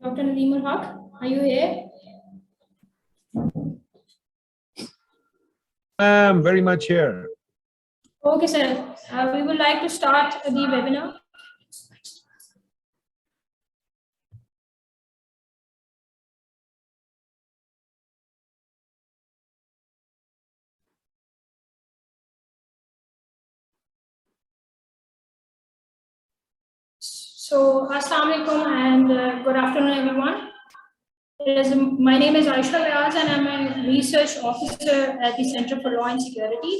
Dr. Nadeem Haq, are you here? I'm very much here. Okay, sir. We would like to start the webinar. So, Assalamu alaikum and good afternoon, everyone. My name is Aisha Riaz and I'm a research officer at the Center for Law and Security.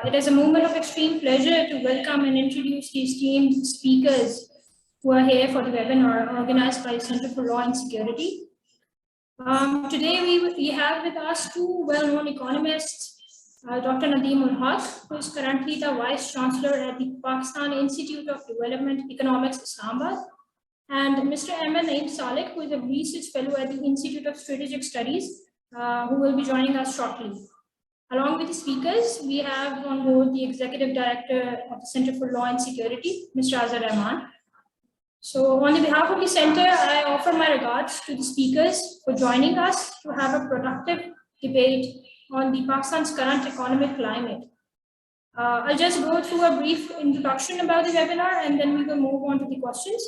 It is a moment of extreme pleasure to welcome and introduce the esteemed speakers who are here for the webinar organized by Center for Law and Security. Today we have with us two well-known economists, Dr. Nadeem Haq, who is currently the Vice Chancellor at the Pakistan Institute of Development Economics, Islamabad, and Mr. Ahmed Naeem Salik, who is a research fellow at the Institute of Strategic Studies, who will be joining us shortly. Along with the speakers, we have on board the Executive Director of the Center for Law and Security, Mr. Azhar Rahman. So on the behalf of the center, I offer my regards to the speakers for joining us to have a productive debate on the Pakistan's current economic climate. I'll just go through a brief introduction about the webinar and then we will move on to the questions.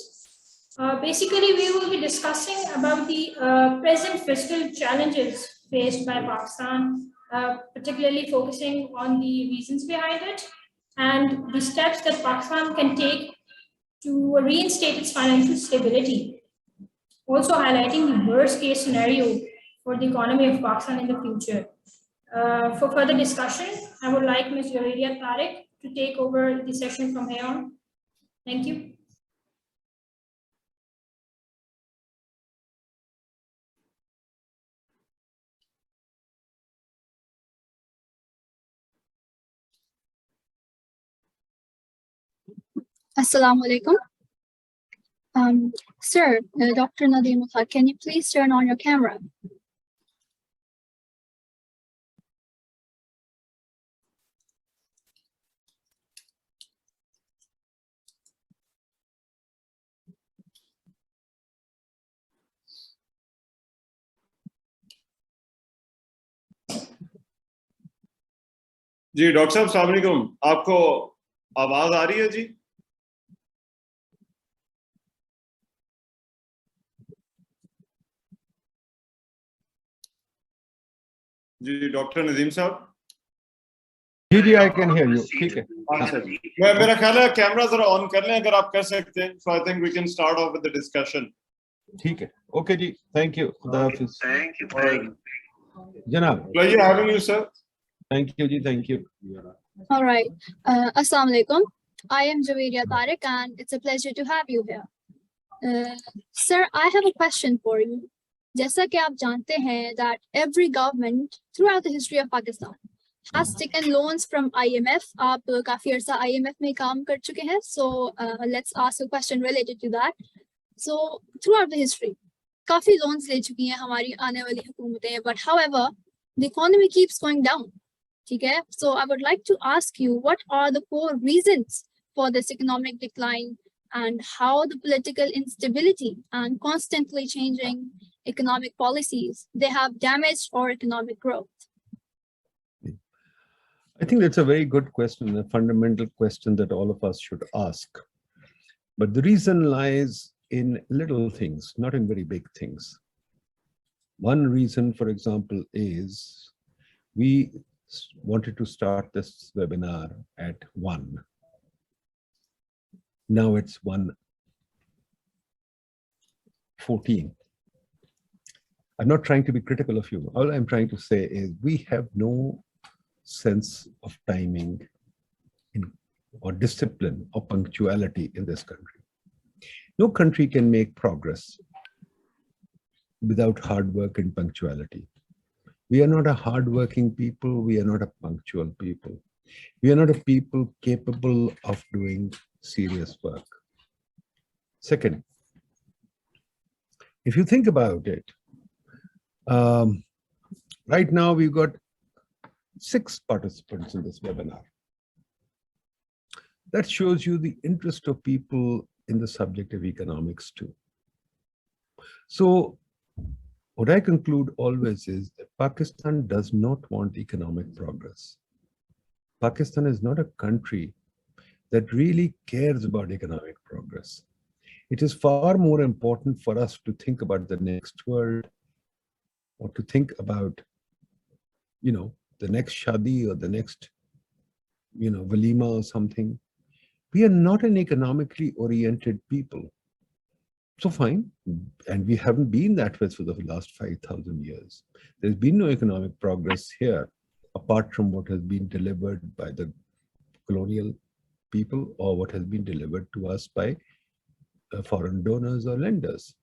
Basically, we will be discussing about the present fiscal challenges faced by Pakistan, particularly focusing on the reasons behind it and the steps that Pakistan can take to reinstate its financial stability, also highlighting the worst case scenario for the economy of Pakistan in the future. For further discussion, I would like Ms. Javeria Tariq to take over the session from here on. Thank you. Assalamu alaikum. Sir, Dr. Nadeem Haq, can you please turn on your camera? जी doctor साहब अस्सलाम वालेकुम, आपको आवाज आ रही है जी? जी doctor Nadeem साहब जी I can hear you. ठीक है, अच्छा जी, मेरा ख्याल है कैमरा जरा ऑन कर लें अगर आप कर सकते हैं। So I think we can start off with the discussion. ठीक है, ओके जी, थैंक यू, खुदा हाफिज। थैंक यू जनाब, pleasure having you sir. Thank you जी, thank you. All right. Assalamu alaikum. I am Javeria Tariq and it's a pleasure to have you here. Sir, I have a question for you. जैसा कि आप जानते हैं that every government throughout the history of Pakistan has taken loans from IMF. आप काफी अर्सा IMF में काम कर चुके हैं, so let's ask a question related to that. So throughout the history, काफी loans ले चुकी हैं हमारी आने वाली हुकूमतें, but however, the economy keeps going down. Okay, so I would like to ask you, what are the core reasons for this economic decline and how the political instability and constantly changing economic policies, they have damaged our economic growth? I think that's a very good question, a fundamental question that all of us should ask. But the reason lies in little things, not in very big things. One reason, for example, is we wanted to start this webinar at 1. Now it's 1:14. I'm not trying to be critical of you. All I'm trying to say is we have no sense of timing or discipline or punctuality in this country. No country can make progress without hard work and punctuality. We are not a hardworking people. We are not a punctual people. We are not a people capable of doing serious work. Second, if you think about it, right now we've got 6 participants in this webinar. That shows you the interest of people in the subject of economics too. So what I conclude always is that Pakistan does not want economic progress. Pakistan is not a country that really cares about economic progress. It is far more important for us to think about the next world, or to think about, the next shadi or the next, walima or something. We are not an economically oriented people. So fine, and we haven't been that way for the last 5,000 years. There's been no economic progress here, apart from what has been delivered by the colonial people or what has been delivered to us by foreign donors or lenders.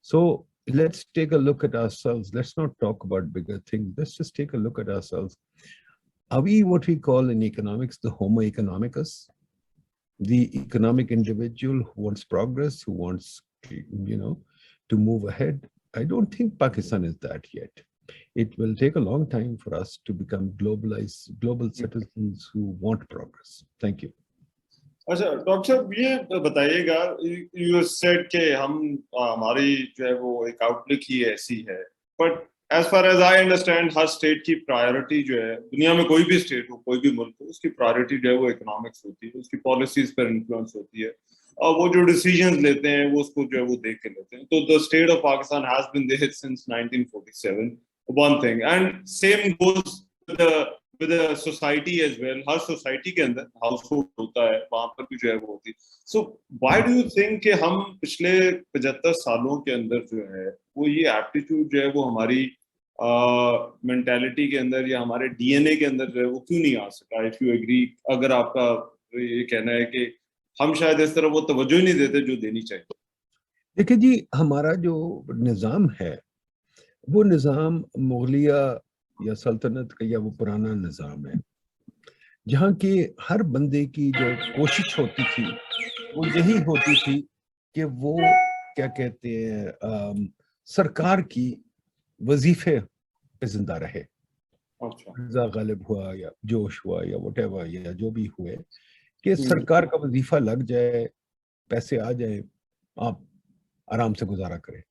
So let's take a look at ourselves. Let's not talk about bigger things. Let's just take a look at ourselves. Are we what we call in economics the Homo economicus? The economic individual who wants progress, who wants, to move ahead? I don't think Pakistan is that yet. It will take a long time for us to become global citizens who want progress. Thank you. अच्छा doctor साहब ये बताइएगा, you said कि हमारी जो है वो एक आउटलुक ही ऐसी है, but as far as I understand हर स्टेट की प्रायोरिटी जो है, दुनिया में कोई भी स्टेट हो, कोई भी मुल्क हो, उसकी प्रायोरिटी जो है वो इकोनॉमिक्स होती है, उसकी पॉलिसीज पर इन्फ्लुएंस होती है, और वो जो डिसीजंस लेते हैं वो उसको जो है वो देख के लेते हैं. तो the state of Pakistan has been there since 1947, one thing, and same goes with a society as well. हर सोसाइटी के अंदर हाउसहोल्ड होता है, वहां पर भी जो है वो होती है. So why do you think कि हम पिछले 75 सालों के अंदर जो है वो ये एप्टीट्यूड जो है वो हमारी मेंटालिटी के अंदर या हमारे डीएनए के अंदर जो है वो क्यों नहीं आ सका? इफ यू एग्री, अगर आपका ये कहना है कि हम शायद इस तरह वो तवज्जो ही नहीं देते जो देनी चाहिए. देखिए जी, हमारा जो निज़ाम है वो निज़ाम मुगलिया या सल्तनत का या वो पुराना निज़ाम है, जहाँ के हर बंदे की जो कोशिश होती थी वो यही होती थी कि वो क्या कहते हैं, सरकार की वजीफे पे जिंदा रहे. रज़ा गालिब हुआ या जोश हुआ या व्हाटएवर या जो भी हुए, कि सरकार का वजीफा लग जाए, पैसे आ जाए, आप आराम से गुजारा करें.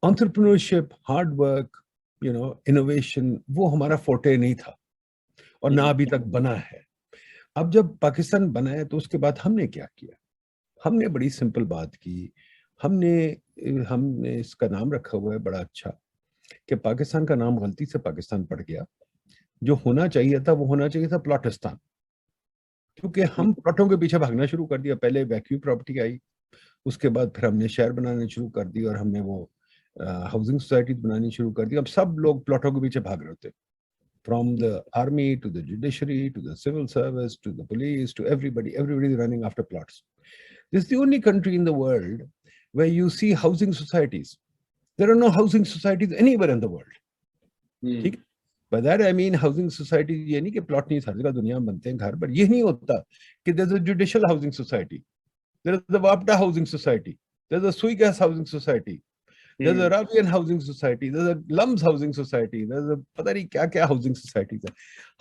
एंटरप्रेन्योरशिप, हार्ड वर्क, इनोवेशन, वो हमारा फोटे नहीं था और ना अभी तक बना है. अब जब पाकिस्तान बना है तो उसके बाद हमने क्या किया? हमने बड़ी सिंपल बात की. हमने इसका नाम रखा हुआ है बड़ा अच्छा, कि पाकिस्तान का नाम गलती से पाकिस्तान पड़ गया. जो होना चाहिए था वो होना चाहिए था प्लॉटिस्तान, क्योंकि हम प्लॉटों के पीछे भागना शुरू कर दिया. पहले वैक्यू प्रॉपर्टी आई, उसके बाद फिर हमने शहर बनाने शुरू कर दी और हमने वो हाउसिंग सोसाइटी बनानी शुरू कर दी. अब सब लोग प्लॉटों के पीछे भाग रहे होते, from the army to the judiciary to the civil service to the police to everybody is running after plots. This is the only country in the world where you see housing societies. There are no housing societies anywhere in the world. ठीक, by that I mean housing societies ये नहीं कि plot नहीं हर जगह दुनिया में बनते हैं घर, पर ये नहीं होता कि there's a judicial housing society, there is the Wapta housing society, there's a Suigas housing society, there's a Ravian housing society, there's a Lums housing society, there's a पता नहीं क्या क्या housing societies है.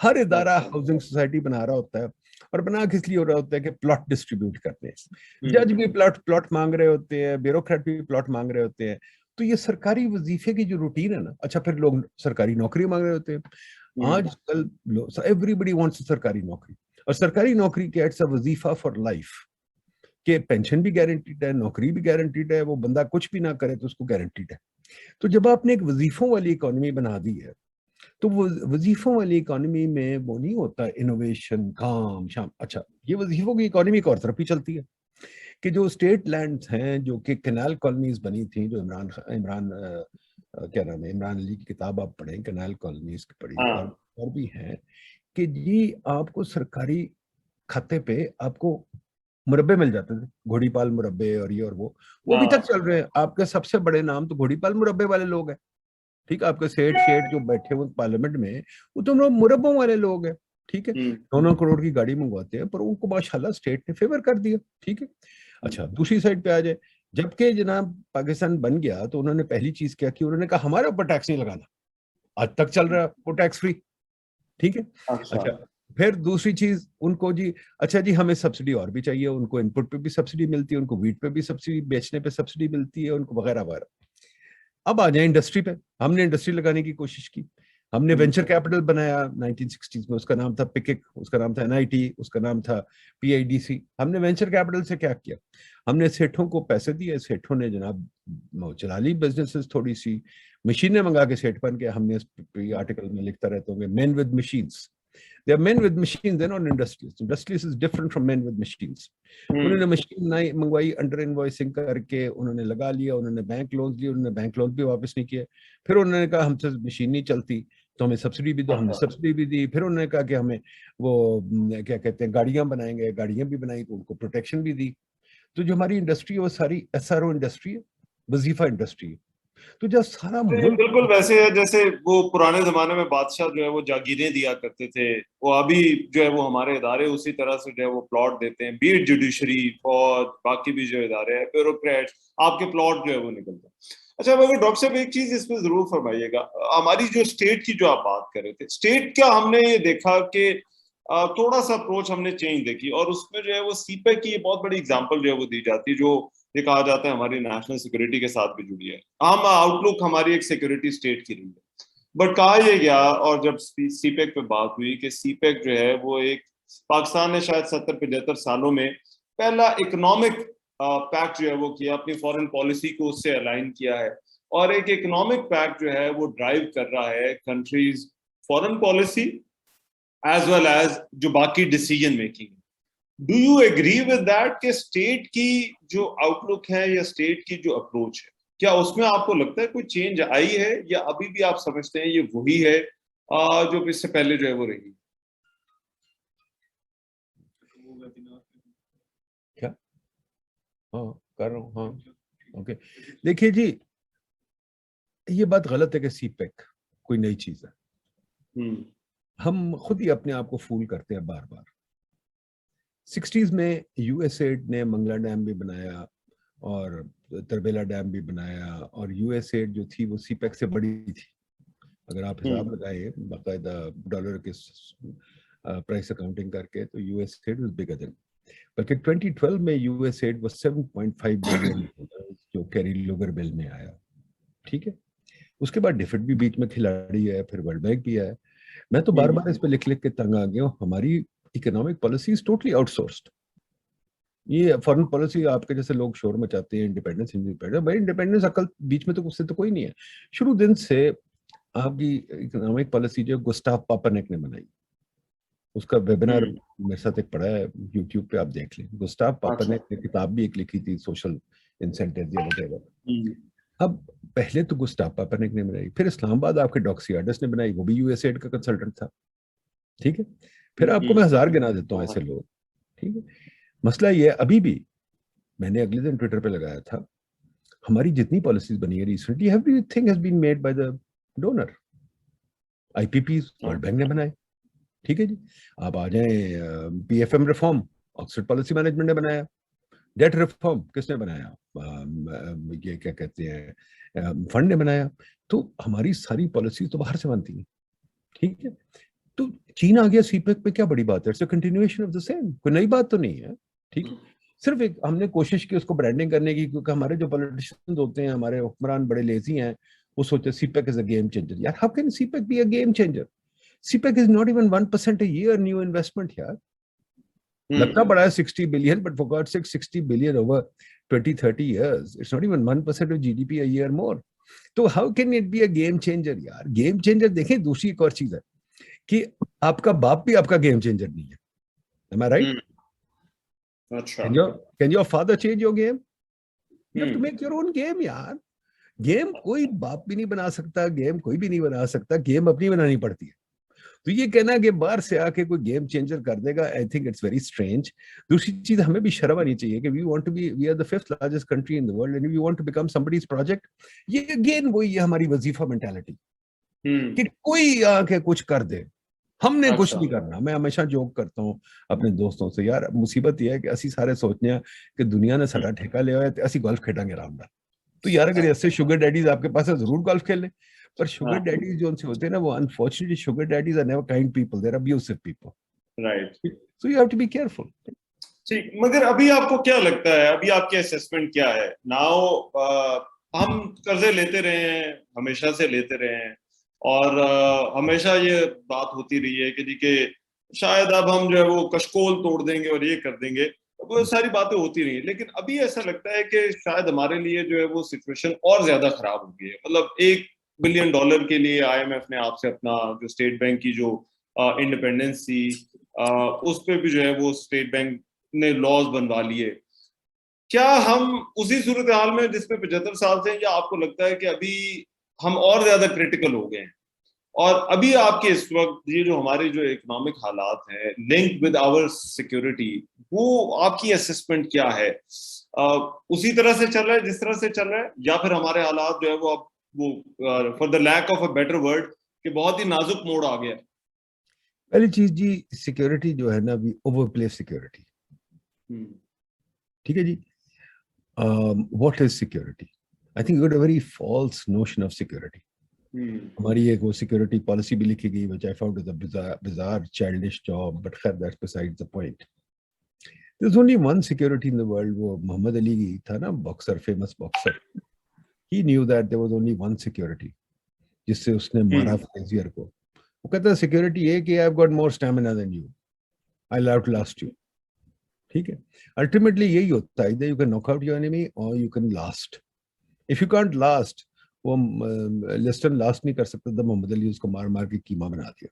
हर इदारा housing society बना रहा होता है, और बना किस लिए हो रहा होता है कि प्लॉट डिस्ट्रीब्यूट करते हैं. जज भी प्लॉट मांग रहे होते हैं, ब्यूरोक्रेट भी प्लॉट मांग रहे होते हैं. तो ये सरकारी वजीफे की जो रूटीन है ना, अच्छा फिर लोग सरकारी नौकरी मांग रहे होते हैं. आजकल एवरीबडी वांट्स सरकारी नौकरी, और सरकारी नौकरी के इट्स अ वजीफा फॉर लाइफ, कि पेंशन भी गारंटीड है, नौकरी भी गारंटीड है, वो बंदा कुछ भी ना करे तो उसको गारंटीड है. तो जब आपने एक वजीफों वाली इकोनॉमी बना दी है, तो वो वजीफों वाली इकोनॉमी में वो नहीं होता इनोवेशन, काम शाम. अच्छा, ये वजीफों की इकोनॉमी एक और तरफ ही चलती है, कि जो स्टेट लैंड्स हैं, जो कि कैनाल कॉलोनीज बनी थी, जो इमरान क्या नाम है, इमरान अली की किताब आप पढ़ें, कैनाल कॉलोनीज की पढ़ी, और भी हैं, कि जी आपको सरकारी खाते पे आपको मुरब्बे मिल जाते थे, घोड़ीपाल मुरब्बे और ये और वो भी तक चल रहे हैं. आपके सबसे बड़े नाम तो घोड़ीपाल मुरब्बे वाले लोग हैं. ठीक है, आपके सेठ जो बैठे हुए पार्लियामेंट में, वो तो मुरब्बों वाले लोग हैं. ठीक है, 9 करोड़ की गाड़ी मंगवाते हैं, पर उनको माशाल्लाह स्टेट ने फेवर कर दिया. ठीक है. अच्छा, दूसरी साइड पे आ जाए, जबकि जनाब पाकिस्तान बन गया तो उन्होंने पहली चीज क्या की, उन्होंने कहा हमारे ऊपर टैक्स नहीं लगाना. आज तक चल रहा है वो टैक्स फ्री. ठीक है. अच्छा, फिर दूसरी चीज उनको जी, अच्छा जी हमें सब्सिडी और भी चाहिए. उनको इनपुट पे भी सब्सिडी मिलती है, उनको वीट पे भी सब्सिडी, बेचने पे सब्सिडी मिलती है उनको, वगैरह वगैरह. अब आ जाए इंडस्ट्री पे। हमने इंडस्ट्री लगाने की कोशिश की, हमने वेंचर कैपिटल बनाया 1960s में, उसका नाम था पिकिक, उसका नाम था एनआईटी, उसका नाम था पीआईडीसी। हमने वेंचर कैपिटल से क्या किया, हमने सेठों को पैसे दिए, सेठों ने जनाब चला ली बिजनेसेस, थोड़ी सी मशीनें मंगा के सेठ बन के। हमने इस आर्टिकल में लिखता रहता हूँ, main with machines, they are men with machines, they're not industrialists. Industrialists is different from men with machines. उन्होंने मशीन नहीं मंगवाई, अंडर इनवॉइसिंग करके उन्होंने लगा लिया, उन्होंने बैंक लोन लिए, उन्होंने बैंक लोन भी वापस नहीं किए। फिर उन्होंने कहा हमसे मशीन नहीं चलती तो हमें सब्सिडी भी दो, हमने सब्सिडी भी दी। फिर उन्होंने कहा कि हमें वो क्या कहते हैं गाड़ियां बनाएंगे, गाड़ियां भी बनाई तो उनको प्रोटेक्शन भी दी। तो जो हमारी इंडस्ट्री है वो सारी एसआरओ इंडस्ट्री है, वजीफा इंडस्ट्री है। तो जब सारा मुल्क बिल्कुल वैसे है जैसे वो पुराने जमाने में बादशाह जो है वो जागीरें दिया करते थे, वो अभी जो है वो हमारे इदारे उसी तरह से जो है वो प्लॉट देते हैं, बीट जुडिशरी, फौज, बाकी भी जो इदारे हैं, ब्यूरोक्रेट्स, आपके प्लॉट जो है वो निकलते हैं। अच्छा मगर डॉक्टर साहब एक चीज इसमें जरूर फरमाइएगा, हमारी जो स्टेट की जो आप बात कर रहे थे, स्टेट का हमने ये देखा कि थोड़ा सा अप्रोच हमने चेंज देखी, और उसमें जो है वो सीपेक की बहुत बड़ी एग्जांपल जो है वो दी जाती है, जो ये कहा जाता है हमारी नेशनल सिक्योरिटी के साथ भी जुड़ी है। हम आउटलुक हमारी एक सिक्योरिटी स्टेट की रही है, बट कहा यह गया और जब सीपेक पे बात हुई कि सीपेक जो है वो एक पाकिस्तान ने शायद 70-75 सालों में पहला इकोनॉमिक पैक्ट जो है वो किया, अपनी फॉरेन पॉलिसी को उससे अलाइन किया है, और एक इकोनॉमिक पैक्ट जो है वो ड्राइव कर रहा है country's foreign policy as well as जो बाकी decision making. Do you agree with that कि स्टेट की जो आउटलुक है या स्टेट की जो अप्रोच है, क्या उसमें आपको लगता है कोई चेंज आई है, या अभी भी आप समझते हैं ये वही है जो इससे पहले जो है वो रही? क्या हाँ कर रहा हूँ, हाँ ओके। देखिए जी, ये बात गलत है कि सीपेक कोई नई चीज है। हम खुद ही अपने आप को फूल करते हैं बार बार। 60s में यूएसएड ने मंगला डैम भी बनाया और तरबेला डैम भी बनाया, और यूएसएड जो थी वो सीपेक से बड़ी थी। अगर आप हिसाब लगाए बाकायदा डॉलर के प्राइस अकाउंटिंग करके, तो यूएसएड वाज बिगर देन, बल्कि 2012 में यूएसएड वाज 7.5 बिलियन जो कैरी लोगर बिल में आया। ठीक है, उसके बाद डिफिट भी बीच में खिलाड़ी है, फिर वर्ल्ड बैंक भी है। मैं तो बार बार इस पे लिख लिख के तंग आ गया हूँ, हमारी economic policy is totally outsourced. ये फॉरेन पॉलिसी आपके जैसे लोग शोर मचाते हैं इंडिपेंडेंस इंडिपेंडेंस, भाई इंडिपेंडेंस अकल बीच में तो उससे तो कोई नहीं है। शुरू दिन से आपकी इकोनॉमिक पॉलिसी जो गुस्ताव पापरनेक ने बनाई, उसका वेबिनार मेरे साथ एक पढ़ा है यूट्यूब पे, आप देख लें। गुस्ताव पापरनेक ने किताब भी एक लिखी थी, सोशल इंसेंटिव वगैरह। अब पहले तो गुस्ताव पापरनेक ने बनाई, फिर इस्लामाबाद आपके डॉक्सियाडस ने बनाई, वो भी यूएसएड का कंसल्टेंट था। ठीक है, फिर आपको मैं 1000 गिना देता हूँ ऐसे लोग। ठीक है, मसला ये अभी भी मैंने अगले दिन ट्विटर पे लगाया था, हमारी जितनी पॉलिसीज बनी है recently, everything has been made by the donor. IPPs World Bank ने बनाए। ठीक है जी, आप आ जाएं PFM reform, Oxford Policy Management ने बनाया। डेट रिफॉर्म किसने बनाया, ये क्या कहते हैं फंड ने बनाया। तो हमारी सारी पॉलिसी तो बाहर से बनती है। ठीक है, तो चीन आ गया सीपेक पे, क्या बड़ी बात है, it's a continuation of the same, कोई नई बात तो नहीं है। ठीक है, सिर्फ एक हमने कोशिश की उसको ब्रांडिंग करने की, क्योंकि हमारे जो पॉलिटिशियंस होते हैं, हमारे हुक्मरान बड़े लेजी हैं, वो सोचे CPEC is a game changer. यार how can CPEC be a game changer? CPEC is not even 1% a year new investment यार। लगता बड़ा है 60 billion, but for God sake 60 billion over 20-30 years, it's not even 1% of GDP a year more. तो how can it be a game changer यार? Game changer देखें, दूसरी एक और चीज है कि आपका बाप भी आपका गेम चेंजर नहीं है। Am I right? अच्छा, can your father change your game? You have to make your own game यार। गेम कोई बाप भी नहीं बना सकता, गेम कोई भी नहीं बना सकता, गेम अपनी बनानी पड़ती है। तो ये कहना कि बाहर से आके कोई गेम चेंजर कर देगा, I think it's very strange. दूसरी चीज, हमें भी शर्म आनी चाहिए कि we are the 5th largest country in the world and we want to become somebody's project. ये अगेन वही है हमारी वजीफा मेंटालिटी कि कोई आके कुछ कर दे, हमने कुछ नहीं करना। मैं हमेशा जोक करता हूँ अपने दोस्तों से, यार मुसीबत यह है कि असी सारे सोचते हैं कि दुनिया ने साडा ठेका लिया है, असी गोल्फ खेडांगे आराम नाल। तो यार अगर ऐसे शुगर डैडीज आपके पास है, जरूर गोल्फ खेल लें। पर शुगर डैडीज जो उनसे होते हैं ना, वो unfortunately sugar daddies are never kind people, they are abusive people. Right, so you have to be careful. ठीक, मगर अभी आपको क्या लगता है, अभी आपकी असेसमेंट क्या है नाउ? हम कर्जे लेते रहे हैं, हमेशा से लेते रहे हैं, और हमेशा ये बात होती रही है कि जी के शायद अब हम जो है वो कशकोल तोड़ देंगे और ये कर देंगे, वो सारी बातें होती रही हैं। लेकिन अभी ऐसा लगता है कि शायद हमारे लिए जो है वो सिचुएशन और ज्यादा खराब हो गई है। मतलब $1 बिलियन के लिए IMF ने आपसे अपना जो स्टेट बैंक की जो इंडिपेंडेंस थी, उस पे भी जो है वो स्टेट बैंक ने लॉज बनवा लिए। क्या हम उसी सूरत हाल में जिसमें 75 साल से, या आपको लगता है कि अभी हम और ज्यादा क्रिटिकल हो गए हैं? और अभी आपके इस वक्त ये जो हमारे जो इकोनॉमिक हालात हैं लिंक विद आवर सिक्योरिटी, वो आपकी असेसमेंट क्या है? उसी तरह से चल रहा है जिस तरह से चल रहा है, या फिर हमारे हालात जो है वो अब वो for the lack of a better word कि बहुत ही नाजुक मोड़ आ गया? पहली चीज जी, सिक्योरिटी जो है ना, अभी ओवरप्ले सिक्योरिटी। ठीक है जी। What is security? I think you got a very false notion of security. हमारी एक वो सिक्योरिटी पॉलिसी भी लिखी गई, which I found is a bizarre childish job, but खैर that's besides the point. There's only one security in the world. वो मोहम्मद अली था ना, boxer, famous boxer. He knew that there was only one security जिससे उसने मारा Frazier को। वो कहता है सिक्योरिटी ये कि I've got more stamina than you, I'll outlast you। ठीक है, अल्टीमेटली यही होता है, you can knock out your enemy or you can last. If you can't last, वो लिस्टन लास्ट नहीं कर सकता था, मोहम्मद अली उसको मार मार के कीमा बना दिया।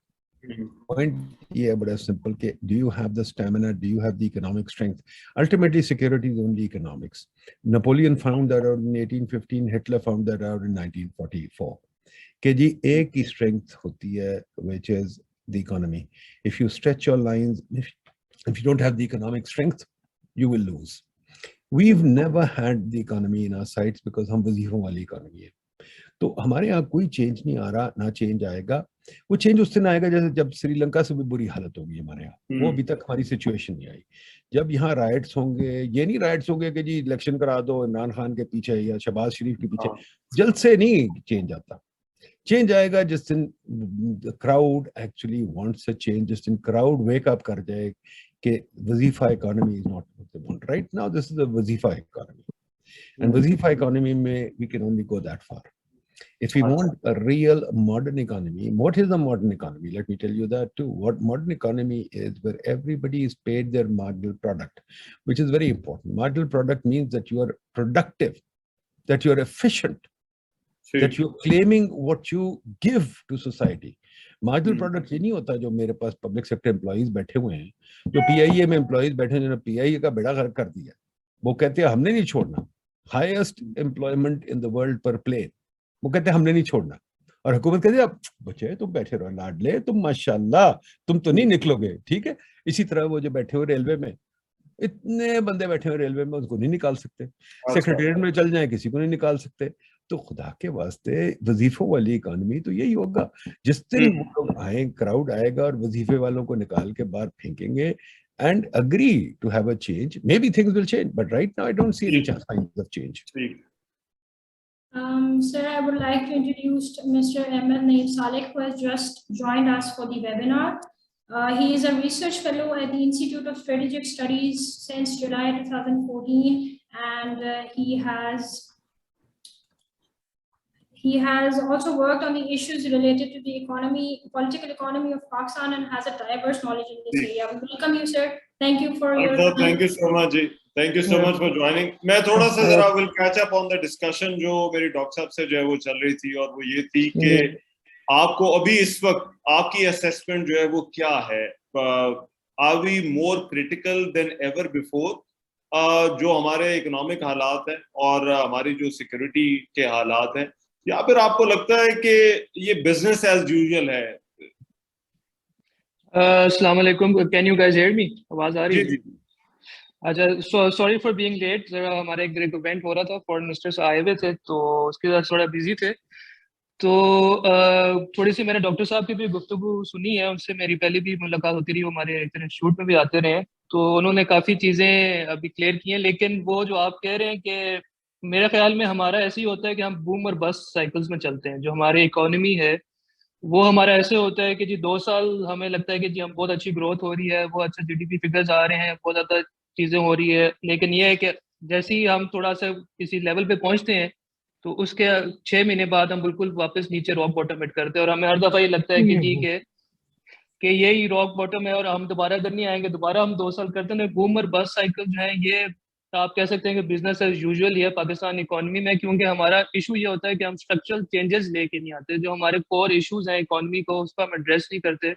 पॉइंट ये है बड़ा सिंपल कि do you have the stamina, do you have the economic strength? Ultimately security is only economics. Napoleon found that out in 1815, Hitler found that out in 1944 कि जी एक ही स्ट्रेंथ होती है, which is the economy. If you stretch your lines, if you don't have the economic strength, you will lose. We've never had the economy in our sights because हम वजीफों वाली economy है। तो हमारे यहाँ कोई चेंज नहीं आ रहा, ना चेंज आएगा। वो चेंज उस दिन आएगा जैसे जब श्रीलंका से भी बुरी हालत होगी हमारे यहाँ। वो अभी तक हमारी सिचुएशन नहीं आई। जब यहाँ राइट्स होंगे, ये नहीं राइट्स होंगे कि जी इलेक्शन करा दो इमरान खान के पीछे या शहबाज शरीफ के पीछे, जल्द से नहीं चेंज आता। चेंज आएगा जिस दिन crowd actually wants a change, जिस दिन क्राउड वेक अप कर जाए कि वजीफा economy is not what they want right now. This is a वजीफा इकोनॉमी, एंड वजीफा इकोनॉमी में we can only go that far. If we want a real modern economy, what is a modern economy? Let me tell you that too. What modern economy is, where everybody is paid their marginal product, which is very important. Marginal product means that you are productive, that you are efficient, that you are claiming what you give to society. Marginal product ये नहीं होता जो मेरे पास public sector employees बैठे हुए हैं, जो PIA में एम्प्लॉइज बैठे हैं जिन्होंने PIA का बेड़ा गर्क कर दिया। वो कहते हैं हमने नहीं छोड़ना, highest employment in the world पर प्लेन, वो कहते हैं हमने नहीं छोड़ना। और हुकूमत कहती है अब बच्चे तुम बैठे रहो लाडले, तुम माशाल्लाह तुम तो नहीं निकलोगे। ठीक है, इसी तरह वो जो बैठे हुए रेलवे में, इतने बंदे बैठे हुए रेलवे में, उसको नहीं निकाल सकते। सेक्रेटेरिएट में चल जाए, किसी को नहीं निकाल सकते। तो खुदा के वास्ते वजीफों वाली इकोनॉमी तो यही होगा, जिस दिन वो लोग आए, क्राउड आएगा और वजीफे वालों को निकाल के बाहर फेंकेंगे and agree to have a change, maybe things will change, but right now I don't see any signs of change. Sir, I would like to introduce Mr. Ahmed Naeem Saleh, who has just joined us for the webinar. He is a research fellow at the Institute of Strategic Studies since July 2014, and he has also worked on the issues related to the political economy of Pakistan, and has a diverse knowledge in this area. We welcome you, sir. Thank you for your time. Thank you so much, ji. Thank you so much for joining. मैं थोड़ा सा जरा will catch up on the discussion जो मेरी doctor साहब से जो है वो चल रही थी, और वो ये थी कि आपको अभी इस वक्त आपकी assessment जो है वो क्या है? Are we more critical than ever before? जो हमारे इकोनॉमिक हालात हैं और हमारी जो सिक्योरिटी के हालात हैं, या फिर आपको लगता है कि ये बिजनेस एज यूजुअल है? अस्सलाम वालेकुम, can you guys hear me? आवाज आ रही है? जी। अच्छा, सॉरी फॉर बीइंग लेट, जरा हमारे एक इवेंट हो रहा था, फॉरेन मिनिस्टर्स आए हुए थे तो उसके साथ थोड़ा बिजी थे। तो थोड़ी सी मैंने डॉक्टर साहब की भी गुफ्तगू सुनी है, उनसे मेरी पहले भी मुलाकात होती रही, वो हमारे इंस्टीट्यूट में भी आते रहे, तो उन्होंने काफ़ी चीज़ें अभी क्लियर की हैं। लेकिन वो जो आप कह रहे हैं कि मेरे ख्याल में हमारा ऐसे ही होता है कि हम बूम और बस्ट साइकिल्स में चलते हैं। जो हमारी इकोनॉमी है वो हमारा ऐसे होता है कि जी 2 साल हमें लगता है कि जी हम बहुत अच्छी ग्रोथ हो रही है, बहुत अच्छा GDP फिगर्स आ रहे हैं, बहुत ज़्यादा चीज़ें हो रही है। लेकिन ये है कि जैसे ही हम थोड़ा सा किसी लेवल पे पहुंचते हैं तो उसके 6 महीने बाद हम बिल्कुल वापस नीचे रॉक बॉटम हिट करते हैं और हमें हर दफा ये लगता है कि ठीक है कि यही रॉक बॉटम है और हम दोबारा इधर नहीं आएंगे, दोबारा हम 2 साल करते हैं। बूम और बस्ट साइकिल जो है ये आप कह सकते हैं कि बिजनेस एज यूजुअल ही है पाकिस्तान इकोनॉमी में, क्योंकि हमारा इशू ये होता है कि हम स्ट्रक्चरल चेंजेस लेके नहीं आते। जो हमारे कोर इश्यूज हैं इकोनॉमी को, उसको हम एड्रेस नहीं करते।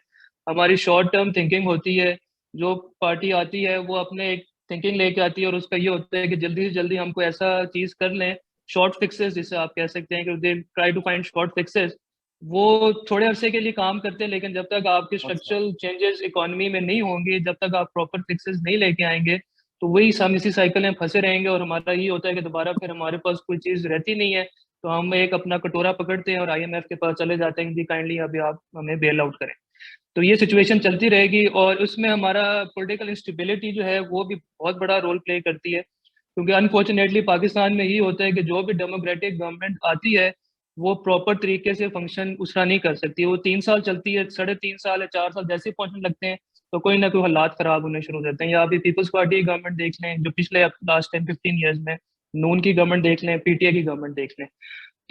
हमारी शॉर्ट टर्म थिंकिंग होती है। जो पार्टी आती है वो अपने एक थिंकिंग लेके आती है और उसका ये होता है कि जल्दी से जल्दी हमको ऐसा चीज कर लें, शॉर्ट फिक्सेस जिसे आप कह सकते हैं कि they try to find short fixes. वो थोड़े अरसे के लिए काम करते हैं, लेकिन जब तक आपके स्ट्रक्चरल चेंजेस इकोनॉमी में नहीं होंगे, जब तक आप प्रॉपर फिक्सेस नहीं लेके आएंगे, तो वही हम इसी साइकिल में फंसे रहेंगे। और हमारा ये होता है कि दोबारा फिर हमारे पास कोई चीज रहती नहीं है, तो हम एक अपना कटोरा पकड़ते हैं और IMF के पास चले जाते हैं कि काइंडली अभी आप हमें बेल आउट करें। तो ये सिचुएशन चलती रहेगी और उसमें हमारा पॉलिटिकल इंस्टेबिलिटी जो है वो भी बहुत बड़ा रोल प्ले करती है, क्योंकि अनफॉर्चुनेटली पाकिस्तान में ही होता है कि जो भी डेमोक्रेटिक गवर्नमेंट आती है वो प्रॉपर तरीके से फंक्शन उस तरह नहीं कर सकती। वो 3 साल चलती है, 3.5 साल या 4 साल जैसे पहुंचने लगते हैं तो कोई ना कोई हालात खराब होने शुरू हो जाते हैं। या अभी पीपल्स पार्टी की गवर्नमेंट देख लें जो पिछले लास्ट 10-15 ईयर्स में, नून की गवर्नमेंट देख लें, PTI की गवर्नमेंट देख लें,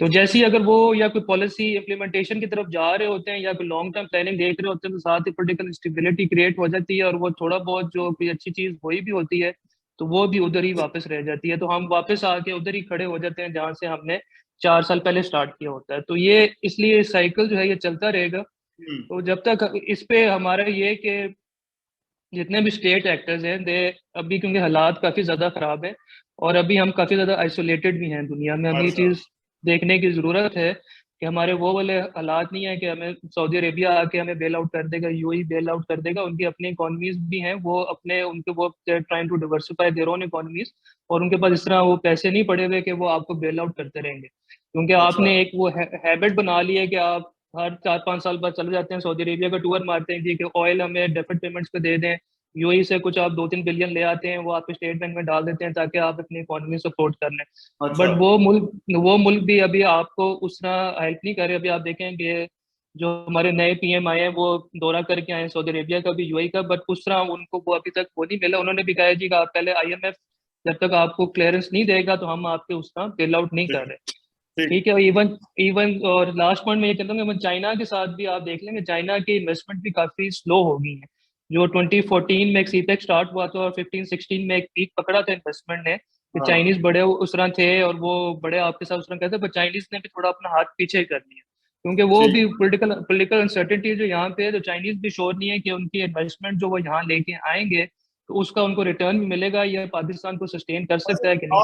तो जैसे ही अगर वो या कोई पॉलिसी इम्प्लीमेंटेशन की तरफ जा रहे होते हैं या कोई लॉन्ग टर्म प्लानिंग देख रहे होते हैं, तो साथ ही पोलिटिकल इंस्टेबिलिटी क्रिएट हो जाती है और वो थोड़ा बहुत जो कोई अच्छी चीज हुई भी होती है तो वो भी उधर ही वापस रह जाती है। तो हम वापस आके उधर ही खड़े हो जाते हैं जहाँ से हमने 4 साल पहले स्टार्ट किया होता है। तो ये इसलिए साइकिल जो है ये चलता रहेगा। तो जब तक इस पे हमारा ये कि जितने भी स्टेट एक्टर्स हैं दे अभी, क्योंकि हालात काफी ज्यादा खराब है और अभी हम काफी ज्यादा आइसोलेटेड भी हैं दुनिया में, हमें ये चीज देखने की जरूरत है कि हमारे वो वाले हालात नहीं है कि हमें सऊदी अरेबिया आके हमें बेल आउट कर देगा, UAE बेल आउट कर देगा। उनकी अपनी इकोनॉमीज भी हैं, वो अपने उनके वो trying to diversify their own economies, और उनके पास इस तरह वो पैसे नहीं पड़े हुए कि वो आपको बेल आउट करते रहेंगे। क्योंकि आपने एक वो हैबिट बना ली है कि आप हर 4-5 साल बाद चले जाते हैं सऊदी अरेबिया का टूर मारते हैं कि ऑयल हमें डेफर्ड पेमेंट्स पे दे दें, UAE से कुछ आप 2-3 बिलियन ले आते हैं, वो आपके स्टेट बैंक में डाल देते हैं ताकि आप अपनी इकोनॉमी सपोर्ट कर लें। बट वो मुल्क भी अभी आपको उस तरह हेल्प नहीं कर रहे। अभी आप देखें कि जो हमारे नए PM आए हैं वो दौरा करके आए हैं सऊदी अरेबिया का भी, UAE का, बट उस तरह उनको वो अभी तक वो नहीं मिला। उन्होंने भी कहा जी कि आप पहले IMF जब तक आपको क्लियरेंस नहीं देगा तो हम आपके उस तरह बेल आउट नहीं कर रहे। ठीक है, इवन और लास्ट पॉइंट में ये कहता हूँ कि चाइना के साथ भी आप देख लेंगे, चाइना की इन्वेस्टमेंट भी काफी स्लो हो गई है। जो 2014 में एक CPEC स्टार्ट हुआ था और 15-16 में एक पीक पकड़ा था इन्वेस्टमेंट ने, कि चाइनीज बड़े उस तरह थे और वो बड़े आपके साथ उस तरह कहते, पर चाइनीज ने भी थोड़ा अपना हाथ पीछे कर लिया, क्योंकि वो भी पॉलिटिकल अनसर्टेनिटी जो यहाँ पे है, तो चाइनीज भी श्योर नहीं है कि उनकी इन्वेस्टमेंट जो वो यहाँ लेके आएंगे तो उसका उनको रिटर्न भी मिलेगा, या पाकिस्तान को सस्टेन कर सकता है कि नहीं।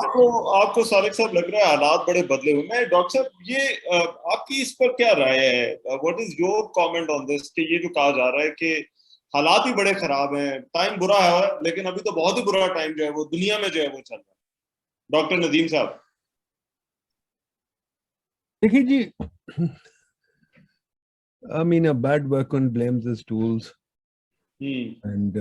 आपको सारिक साहब लग रहा है हालात बड़े बदले हुए हैं। डॉक्टर साहब ये आपकी इस पर क्या राय है? What is your comment on this कि ये जो कहा जा रहा है कि हालात ही बड़े खराब हैं, टाइम बुरा है, लेकिन अभी तो बहुत ही बुरा टाइम जो है वो दुनिया में जो है वो चल रहा है। डॉक्टर नदीम साहब देखिए जी, I mean, a bad workman blames his tools. And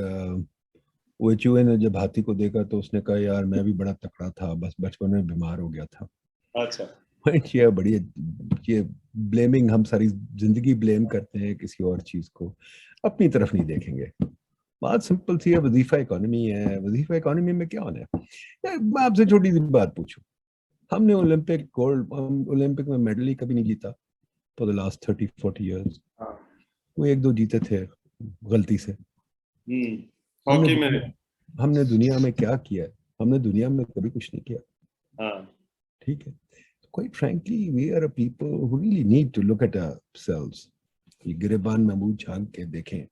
वो चूहे ने जब हाथी को देखा तो उसने कहा यार मैं भी बड़ा तकड़ा था, बस बचपन में बीमार हो गया था। अच्छा, ये बड़ी ये ब्लेमिंग, हम सारी जिंदगी ब्लेम करते हैं किसी और चीज को, अपनी तरफ नहीं देखेंगे। बात सिंपल सी है, वजीफा इकोनॉमी है। वजीफा इकोनॉमी में क्या होना है? मैं आपसे छोटी सी बात पूछूं, हमने ओलंपिक में मेडल ही कभी नहीं जीता फॉर द लास्ट 30-40 ईयर्स। वो 1-2 जीते थे गलती से। हमने दुनिया में क्या किया है? हमने दुनिया में कभी कुछ नहीं किया। ठीक है, quite frankly we are a people who really need to look at ourselves। गिरेबान में मुंह झांक के देखें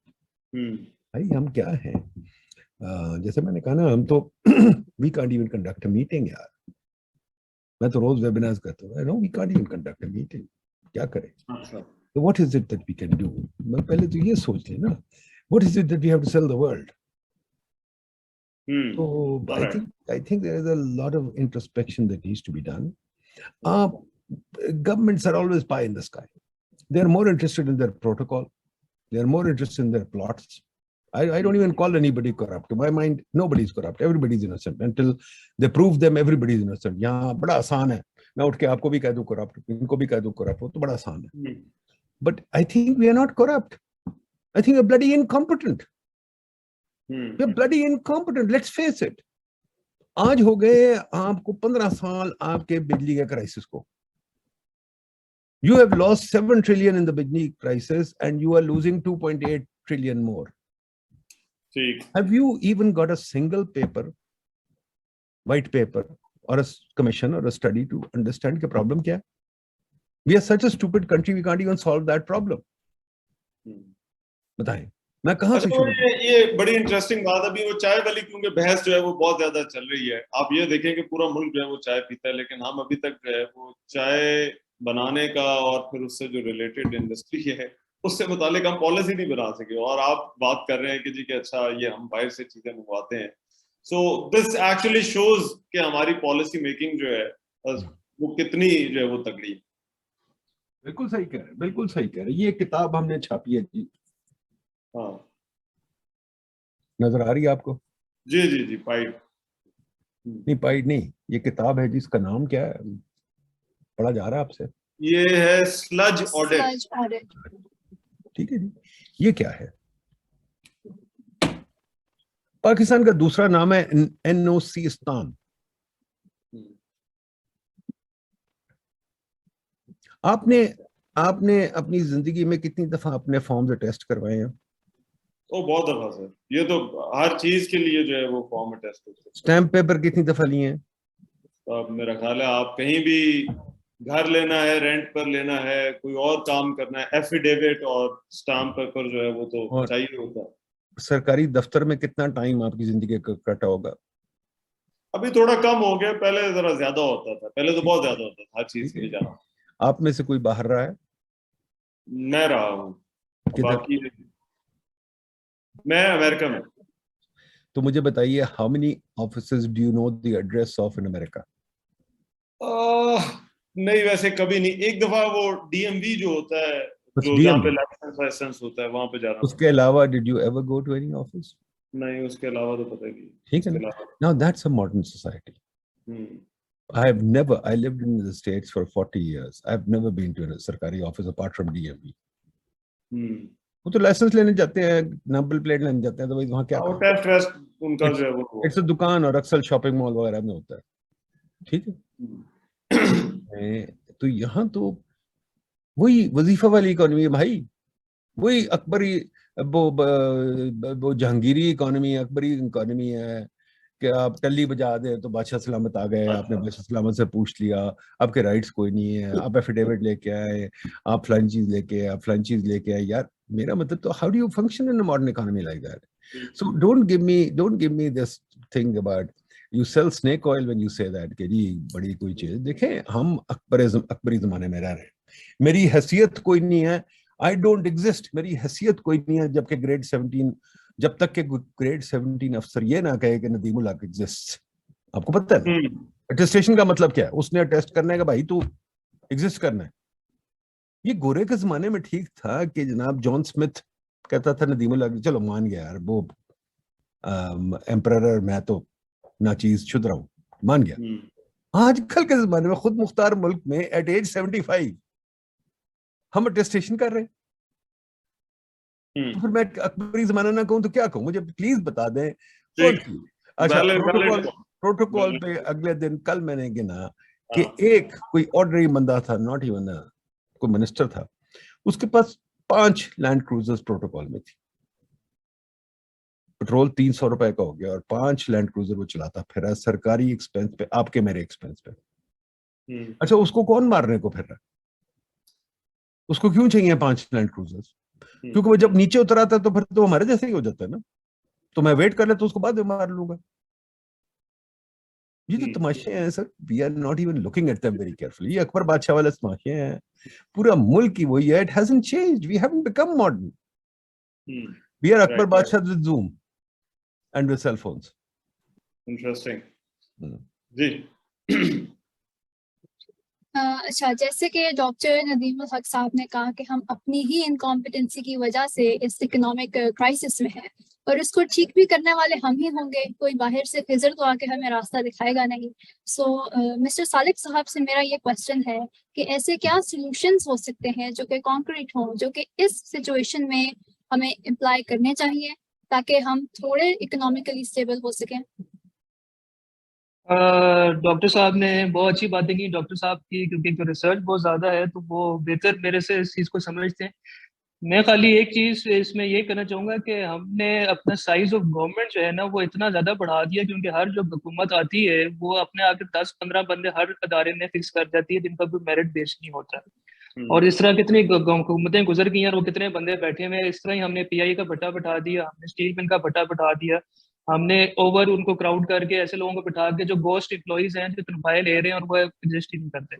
भाई हम क्या हैं। जैसे मैंने कहा ना, हम तो we can't even conduct a meeting यार। मैं तो रोज वेबिनार्स करता हूँ, I know we can't even conduct a meeting। क्या करें? So what is it that we can do? मैं पहले तो ये सोच लें ना, what is it that we have to sell the world? So I think there is a lot of introspection that needs to be done. Governments are always pie in the sky. They are more interested in their protocol. They are more interested in their plots. I don't even call anybody corrupt. To my mind, nobody is corrupt. Everybody is innocent. Until they prove them, everybody is innocent. यहाँ बड़ा आसान है, मैं उठ के आपको भी कह दूं corrupt, इनको भी कह दूं corrupt, वो तो बड़ा आसान है। But I think we are not corrupt. I think we are bloody incompetent. We are bloody incompetent. Let's face it. आज हो गए आपको 15 साल आपके बिजली के क्राइसिस को। You have lost 7 trillion in the beginning crisis and you are losing 2.8 trillion more. ठीक. Have you even got a single paper, white paper, or a commission or a study to understand the problem kya hai? We are such a stupid country, we can't even solve that problem. बताएं, मैं कहाँ से अच्छा, शुरू करूं? ये बड़ी interesting बात है. अभी वो चाय वाली क्योंकि बहस जो है वो बहुत ज्यादा चल रही है. आप ये देखें कि पूरा मुल्क जो है वो चाय पीता है, लेकिन हम अभी तक जो है वो चाय बनाने का और फिर उससे जो रिलेटेड इंडस्ट्री है उससे मुतालिक हम पॉलिसी नहीं बना सके. और आप बात कर रहे हैं कि जी कि अच्छा ये हम बाहर से चीजें मंगवाते हैं. सो दिस एक्चुअली शोज कि हमारी पॉलिसी मेकिंग जो है वो कितनी जो है वो तगड़ी है. बिल्कुल सही कह रहे हैं, बिल्कुल सही कह रहे हैं. ये किताब हमने छापी है जी. हाँ नजर आ रही है आपको? जी जी जी. पाइप नहीं, पाइड नहीं, ये किताब है जिसका नाम क्या है, पढ़ा जा रहा है आपसे? ये है स्लज ऑडिट. Sludge audit. ठीक है जी. ये क्या है? पाकिस्तान का दूसरा नाम है NOC-स्तान. आपने अपनी जिंदगी में कितनी दफा अपने फॉर्म टेस्ट करवाए हैं? ओ बहुत दफा सर. ये तो हर चीज के लिए जो है वो फॉर्म टेस्ट होते हैं. स्टैम्प पेपर कितनी दफा लिए हैं? तो अब मेरा ख्याल है आप कहीं भी घर लेना है, रेंट पर लेना है, कोई और काम करना है, एफिडेविट और स्टाम्प पेपर जो है वो तो चाहिए होता है. सरकारी दफ्तर में कितना टाइम आपकी जिंदगी का कटा होगा? अभी थोड़ा कम हो गया, पहले जरा ज्यादा होता था. पहले तो बहुत ज्यादा होता था हर चीज के लिए जाना. आप में से कोई बाहर रहा है? मैं रहा हूँ. किधर? बाकी मैं अमेरिका में. तो मुझे बताइए, how many offices do you know the address of in America? नहीं, वैसे कभी नहीं. एक दफा वो डीएमवी जो होता है, जो जहाँ पे लाइसेंस होता है वहां पे जाना. उसके अलावा did you ever go to any office? नहीं, उसके अलावा तो पता नहीं. ठीक है. Now that's a modern society. I lived in the States for 40 years. I've never been to a सरकारी ऑफिस apart from DMV. वो तो लाइसेंस लेने जाते हैं, नंबर प्लेट लेने जाते हैं, तो भाई वहाँ क्या टेस्ट वेस्ट उनका जो है वो इट्स अ दुकान और अक्सर शॉपिंग मॉल वगैरह में होता है. ठीक है. तो यहाँ तो वही वजीफा वाली इकोनॉमी है भाई, वही अकबरी वो जहांगीरी इकोनॉमी, अकबरी इकोनॉमी है कि आप टल्ली बजा दे तो बादशाह सलामत आ गए, आपने बादशाह सलामत से पूछ लिया, आपके राइट्स कोई नहीं है, आप एफिडेविट लेके आए, आप फलानी चीज लेके आए. यार मेरा मतलब, तो how do you function in a modern economy like that? So don't give me this thing about you sell snake oil when you say that कि जी बड़ी कोई चीज. देखें, हम अकबरी जमाने में रह रहे हैं. मेरी हैसियत कोई नहीं है, आई डोंट एग्जिस्ट, मेरी हैसियत कोई नहीं है. जबकि जब तक के ग्रेड 17 अफसर ये ना कहे कि नदीमुल हक एग्जिस्ट. आपको पता है ना अटेस्टेशन का मतलब क्या है? उसने अटेस्ट करने का भाई तू एग्जिस्ट करना है. ये गोरे के जमाने में ठीक था कि जनाब जॉन स्मिथ कहता था नदीमुल हक, चलो मान गया यार, वो एम्परर, मैं तो नाचीज छुद रहा हूं, मान गया. आजकल के जमाने में खुद मुख्तार मुल्क में एट एज 75 हम अटेस्टेशन कर रहे हैं. तो फिर मैं अकबरी जमाना ना कहूं तो क्या कहूं? मुझे प्लीज बता दें. अच्छा, प्रोटोकॉल पे अगले दिन कल मैंने गिना कि एक कोई ऑर्डिनरी बंदा था, नॉट इवन कोई मिनिस्टर था, उसके पास 5 लैंड क्रूजर्स प्रोटोकॉल में थी. पेट्रोल 300 रुपए का हो गया और 5 लैंड क्रूजर वो चलाता फिर सरकारी एक्सपेंस पे, आपके मेरे एक्सपेंस पे. अच्छा, उसको कौन मारने को फिर रहा है? उसको क्यों चाहिए 5 लैंड क्रूजर्स? क्योंकि वो जब नीचे उतर आता है तो फिर तो हमारे जैसे ही हो जाता है ना. तो मैं वेट कर ले तो उसको बाद में मार लूंगा. ये तो तमाशे हैं sir. We are not even looking at them very carefully. ये अकबर बादशाह वाले तमाशे हैं. पूरा मुल्क ही वही है. It hasn't changed. We haven't become modern. We are Akbar बादशाह with Zoom and with cell phones. Interesting जी. अच्छा, जैसे कि डॉक्टर नदीमुल हक साहब ने कहा कि हम अपनी ही इनकॉम्पिटेंसी की वजह से इस इकोनॉमिक क्राइसिस में हैं और इसको ठीक भी करने वाले हम ही होंगे, कोई बाहर से खिजर तो आके हमें रास्ता दिखाएगा नहीं. सो मिस्टर सालिक साहब से मेरा ये क्वेश्चन है कि ऐसे क्या सॉल्यूशंस हो सकते हैं जो कि कॉन्क्रीट हों, जो कि इस सिचुएशन में हमें अप्लाई करने चाहिए ताकि हम थोड़े इकोनॉमिकली स्टेबल हो सकें? डॉक्टर साहब ने बहुत अच्छी बातें की डॉक्टर साहब की, क्योंकि जो रिसर्च बहुत ज़्यादा है तो वो बेहतर मेरे से इस चीज़ को समझते हैं। मैं खाली एक चीज़ इसमें ये कहना चाहूँगा कि हमने अपना साइज ऑफ गवर्नमेंट जो है ना वो इतना ज़्यादा बढ़ा दिया, क्योंकि हर जो हुकूमत आती है वो अपने आगे 10-15 बंदे हर अदारे में फिक्स कर जाती है जिनका कोई मेरिट बेस नहीं होता। और इस तरह कितनी हुकूमतें गुजर गई हैं और वो कितने बंदे बैठे हुए हैं। इस तरह ही हमने पीआई का भट्टा बैठा दिया, हमने स्टील मिल का भट्टा बैठा दिया, हमने ओवर उनको क्राउड करके ऐसे लोगों को बिठा के जो गोस्ट एम्प्लॉइज हैं जो तनख्वाहें ले रहे हैं और वो एग्जिस्ट ही नहीं करते।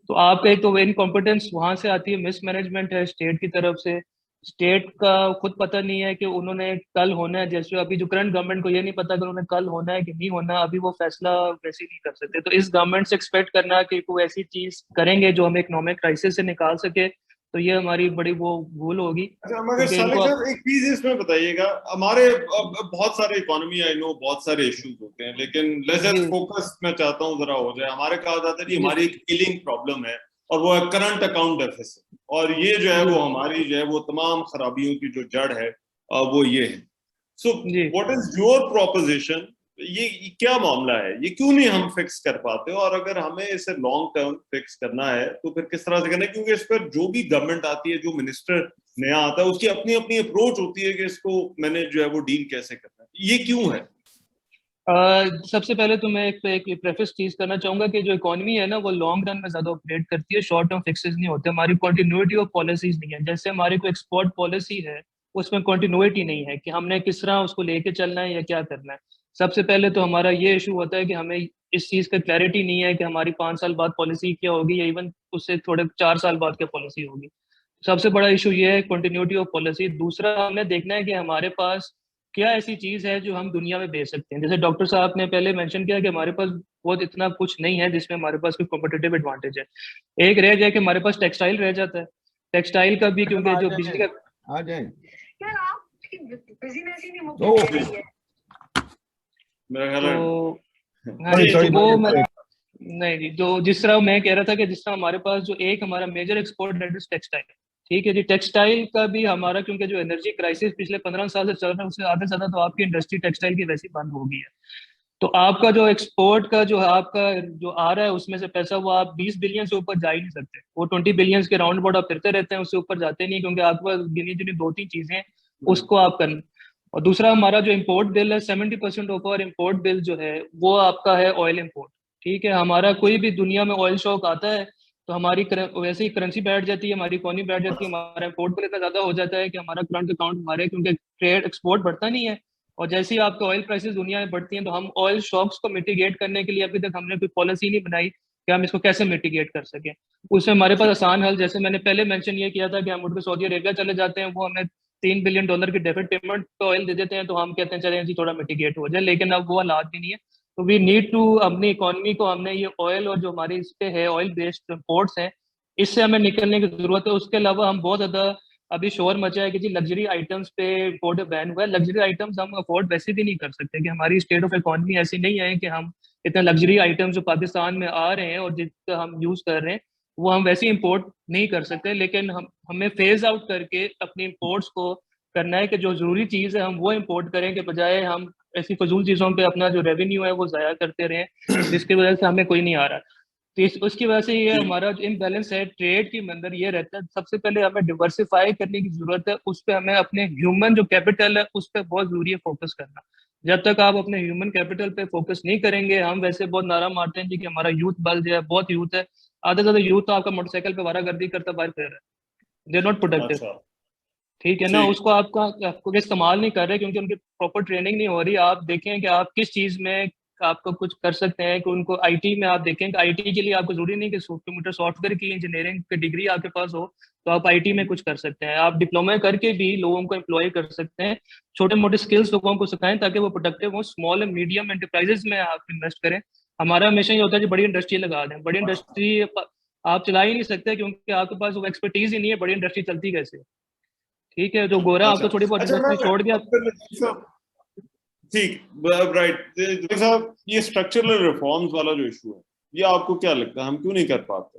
तो आपका एक तो इनकॉम्पिटेंस वहां से आती है, मिसमैनेजमेंट है स्टेट की तरफ से। स्टेट का खुद पता नहीं है कि उन्होंने कल होना है, जैसे अभी जो करंट गवर्नमेंट को ये नहीं पता कि उन्होंने कल होना है कि नहीं होना, अभी वो फैसला वैसे नहीं कर सकते। तो इस गवर्नमेंट से एक्सपेक्ट करना कि कोई ऐसी चीज करेंगे जो हमें इकोनॉमिक क्राइसिस से निकाल सके, तो ये हमारी बड़ी वो भूल होगी। अच्छा, मगर क्योंकि सालिक इनको साहब एक चीज इसमें बताइएगा, हमारे बहुत सारे इकोनॉमी, आई नो बहुत सारे इश्यूज होते हैं, लेकिन लेट्स जी जस्ट फोकस मैं चाहता हूँ जरा हो जाए। हमारे कहा जाता है कि जी हमारी एक किलिंग प्रॉब्लम है और वो है करंट अकाउंट डेफिसिट, और ये जो है जी वो हमारी जो है वो तमाम खराबियों की जो जड़ है वो ये है। सो जी व्हाट इज योर प्रोपोजिशन, ये क्या मामला है, ये क्यों नहीं हम फिक्स कर पाते? और अगर हमें इसे लॉन्ग टर्म फिक्स करना है तो फिर किस तरह से करना है? क्योंकि इस पर जो भी गवर्नमेंट आती है, जो मिनिस्टर नया आता है, उसकी अपनी अपनी अप्रोच होती है कि इसको मैंने जो है वो डील कैसे करना है। ये क्यों है? सबसे पहले तो मैं एक प्रेफेस चीज करना चाहूंगा कि जो इकोनॉमी है ना वो लॉन्ग रन में ज्यादा ऑपरेट करती है, शॉर्ट टर्म फिक्सेस नहीं होते। हमारी कंटिन्यूटी ऑफ पॉलिसीज नहीं है। जैसे हमारी कोई एक्सपोर्ट पॉलिसी है उसमें कंटिन्यूटी नहीं है कि हमने किस तरह उसको लेके चलना है या क्या करना है। सबसे पहले तो हमारा ये इशू होता है कि हमें इस चीज का क्लैरिटी नहीं है कि हमारी 5 साल बाद पॉलिसी क्या होगी या इवन उससे थोड़े 4 साल बाद क्या पॉलिसी होगी। सबसे बड़ा इशू ये है कंटिन्यूटी ऑफ पॉलिसी। दूसरा हमें देखना है कि हमारे पास क्या ऐसी चीज है जो हम दुनिया में बेच सकते हैं। जैसे डॉक्टर साहब ने पहले मेंशन किया कि हमारे पास बहुत इतना कुछ नहीं है जिसमें हमारे पास कोई कॉम्पिटिटिव एडवांटेज है। एक रह जाए कि हमारे पास टेक्सटाइल रह जाता है। टेक्सटाइल का भी, क्योंकि जो बिजली का आ जाए यार आपकी बिजीनेस ही नहीं मुझे ओ दे रही है। मेरा ख्याल है तो हाँ सॉरी जी, तो सॉरी वो नहीं जी, जो जिस तरह मैं कह रहा था कि जिस तरह हमारे पास जो एक हमारा मेजर एक्सपोर्ट है टेक्सटाइल। ठीक है जी, टेक्सटाइल का भी हमारा, क्योंकि जो एनर्जी क्राइसिस पिछले 15 साल से चल रहा है उससे आधे से ज्यादा तो आपकी इंडस्ट्री टेक्सटाइल की वैसी बंद हो गई है। तो आपका जो एक्सपोर्ट का जो है आपका जो आ रहा है उसमें से पैसा वो आप 20 बिलियन से ऊपर जा ही नहीं सकते। वो 20 बिलियन के राउंड अबाउट आप फिरते रहते हैं, उससे ऊपर जाते नहीं, क्योंकि आपके पास गिनी चुनी 2-3 चीजें हैं उसको आप करना। और दूसरा हमारा जो इम्पोर्ट बिल है, 70% ऑफ आवर इम्पोर्ट बिल जो है वो आपका है ऑयल इम्पोर्ट। ठीक है, हमारा कोई भी दुनिया में ऑयल शॉक आता है तो हमारी वैसे ही करेंसी बैठ जाती है, हमारी इकोनॉमी बैठ जाती है, हमारा इम्पोर्ट बिल इतना ज्यादा हो जाता है कि हमारा करंट अकाउंट हमारे, क्योंकि ट्रेड एक्सपोर्ट बढ़ता नहीं है। और जैसे ही आपके ऑयल प्राइसेस दुनिया में बढ़ती हैं तो हम ऑयल शॉक्स को मिटिगेट करने के लिए अभी तक हमने कोई पॉलिसी नहीं बनाई कि हम इसको कैसे मिटिगेट कर सकें। उसमें हमारे पास आसान हल, जैसे मैंने पहले मेंशन ये किया था कि हम उठ के सऊदी अरेबिया चले जाते हैं, वो हमें $3 बिलियन की डेबिट पेमेंट पे ऑयल दे देते हैं, तो हम कहते हैं चलें जी थोड़ा मिटिगेट हो जाए। लेकिन अब वो हालात भी नहीं है। तो वी नीड टू अपनी इकोनॉमी को, हमने ये ऑयल और जो हमारी इस पे है ऑयल बेस्ड इंपोर्ट्स हैं, इससे हमें निकलने की जरूरत है। उसके अलावा हम बहुत ज्यादा अभी शोर मचा है कि जी लग्जरी आइटम्स पे इम्पोर्ट बैन हुआ है। लग्जरी आइटम्स हम अफोर्ड वैसे भी नहीं कर सकते, कि हमारी स्टेट ऑफ इकोनॉमी ऐसी नहीं है कि हम इतने लग्जरी आइटम्स जो पाकिस्तान में आ रहे हैं और जिसका हम यूज कर रहे हैं वो हम वैसे इंपोर्ट नहीं कर सकते। लेकिन हमें फेज आउट करके अपनी इंपोर्ट्स को करना है कि जो जरूरी चीज है हम वो इंपोर्ट करें, के बजाय हम ऐसी फजूल चीजों पे अपना जो रेवेन्यू है वो जाया करते रहें जिसकी वजह से हमें कोई नहीं आ रहा। तो उसकी वजह से ये हमारा जो इम्बैलेंस है ट्रेड के अंदर ये रहता है। सबसे पहले हमें डिवर्सिफाई करने की जरूरत है, उस पर हमें अपने ह्यूमन जो कैपिटल है उस पर बहुत जरूरी है फोकस करना। जब तक आप अपने ह्यूमन कैपिटल पे फोकस नहीं करेंगे, हम वैसे बहुत नारा मारते हैं जी कि हमारा यूथ बल जो है, बहुत यूथ है, आधे से ज्यादा यूथ तो आपका मोटरसाइकिल पे वारागर्दी करता बाहर फिर रहा है, दे नॉट प्रोडक्टिव। अच्छा, ठीक है ना, ठीक। उसको आपको इस्तेमाल नहीं कर रहे क्योंकि उनकी प्रॉपर ट्रेनिंग नहीं हो रही। आप देखें कि आप किस चीज में आपको कुछ कर सकते हैं, कि उनको आईटी में आप देखें कि आईटी के लिए आपको जरूरी नहीं कि कंप्यूटर सॉफ्टवेयर की इंजीनियरिंग की डिग्री आपके पास हो तो आप आईटी में कुछ कर सकते हैं। आप डिप्लोमा करके भी लोगों को एम्प्लॉय कर सकते हैं। छोटे मोटे स्किल्स लोगों को सिखाएं ताकि वो प्रोडक्टिव हो। स्मॉल एंड मीडियम एंटरप्राइजेस में आप इन्वेस्ट करें। हमारा हमेशा ये होता है कि बड़ी इंडस्ट्री लगा दें। बड़ी इंडस्ट्री आप चला ही नहीं सकते क्योंकि आपके पास वो एक्सपर्टीज ही नहीं है, बड़ी इंडस्ट्री चलती कैसे। ठीक है, जो गोरा अच्छा आपको थोड़ी बहुत अच्छा, मैं इंडस्ट्री छोड़ गया। ठीक, राइट साहब, ये स्ट्रक्चरल रिफॉर्म्स वाला जो इशू है, ये आपको क्या लगता है हम क्यों नहीं कर पाते?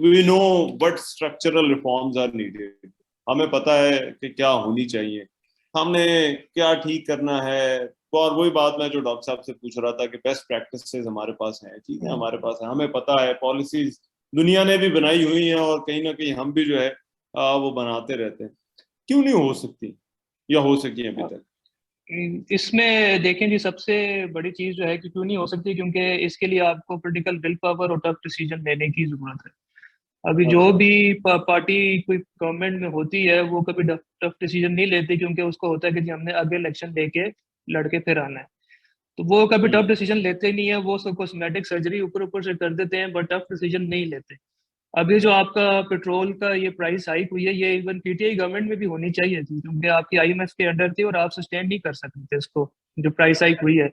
We know but structural reforms are needed. हमें पता है कि क्या होनी चाहिए, हमने क्या ठीक करना है, और वही बात मैं जो डॉक्टर साहब से पूछ रहा था कि बेस्ट प्रैक्टिसेस हमारे पास हैं, चीजें हमारे पास है, हमें पता है, पॉलिसीज दुनिया ने भी बनाई हुई हैं और कहीं ना कहीं हम भी जो है वो बनाते रहते हैं, क्यों नहीं हो सकती या हो सकी अभी तक? इसमें देखें जी, सबसे बड़ी चीज जो है कि क्यों नहीं हो सकती, क्योंकि इसके लिए आपको पॉलिटिकल विल पावर और टफ डिसीजन लेने की जरूरत है। अभी जो अच्छा। भी पार्टी कोई गवर्नमेंट में होती है वो कभी टफ डिसीजन नहीं लेती, क्योंकि उसको होता है कि जी हमने आगे इलेक्शन लेके लड़के फिर आना है, तो वो कभी टफ डिसीजन लेते नहीं है। वो सब कॉस्मेटिक सर्जरी ऊपर ऊपर से कर देते हैं, बट टफ डिसीजन नहीं लेते। अभी जो आपका पेट्रोल का ये प्राइस हाइक हुई है, ये इवन पीटीआई गवर्नमेंट में भी होनी चाहिए थी, क्योंकि आपकी आईएमएफ के अंडर थी और आप सस्टेन नहीं कर सकते थे इसको, जो प्राइस हाइक हुई है।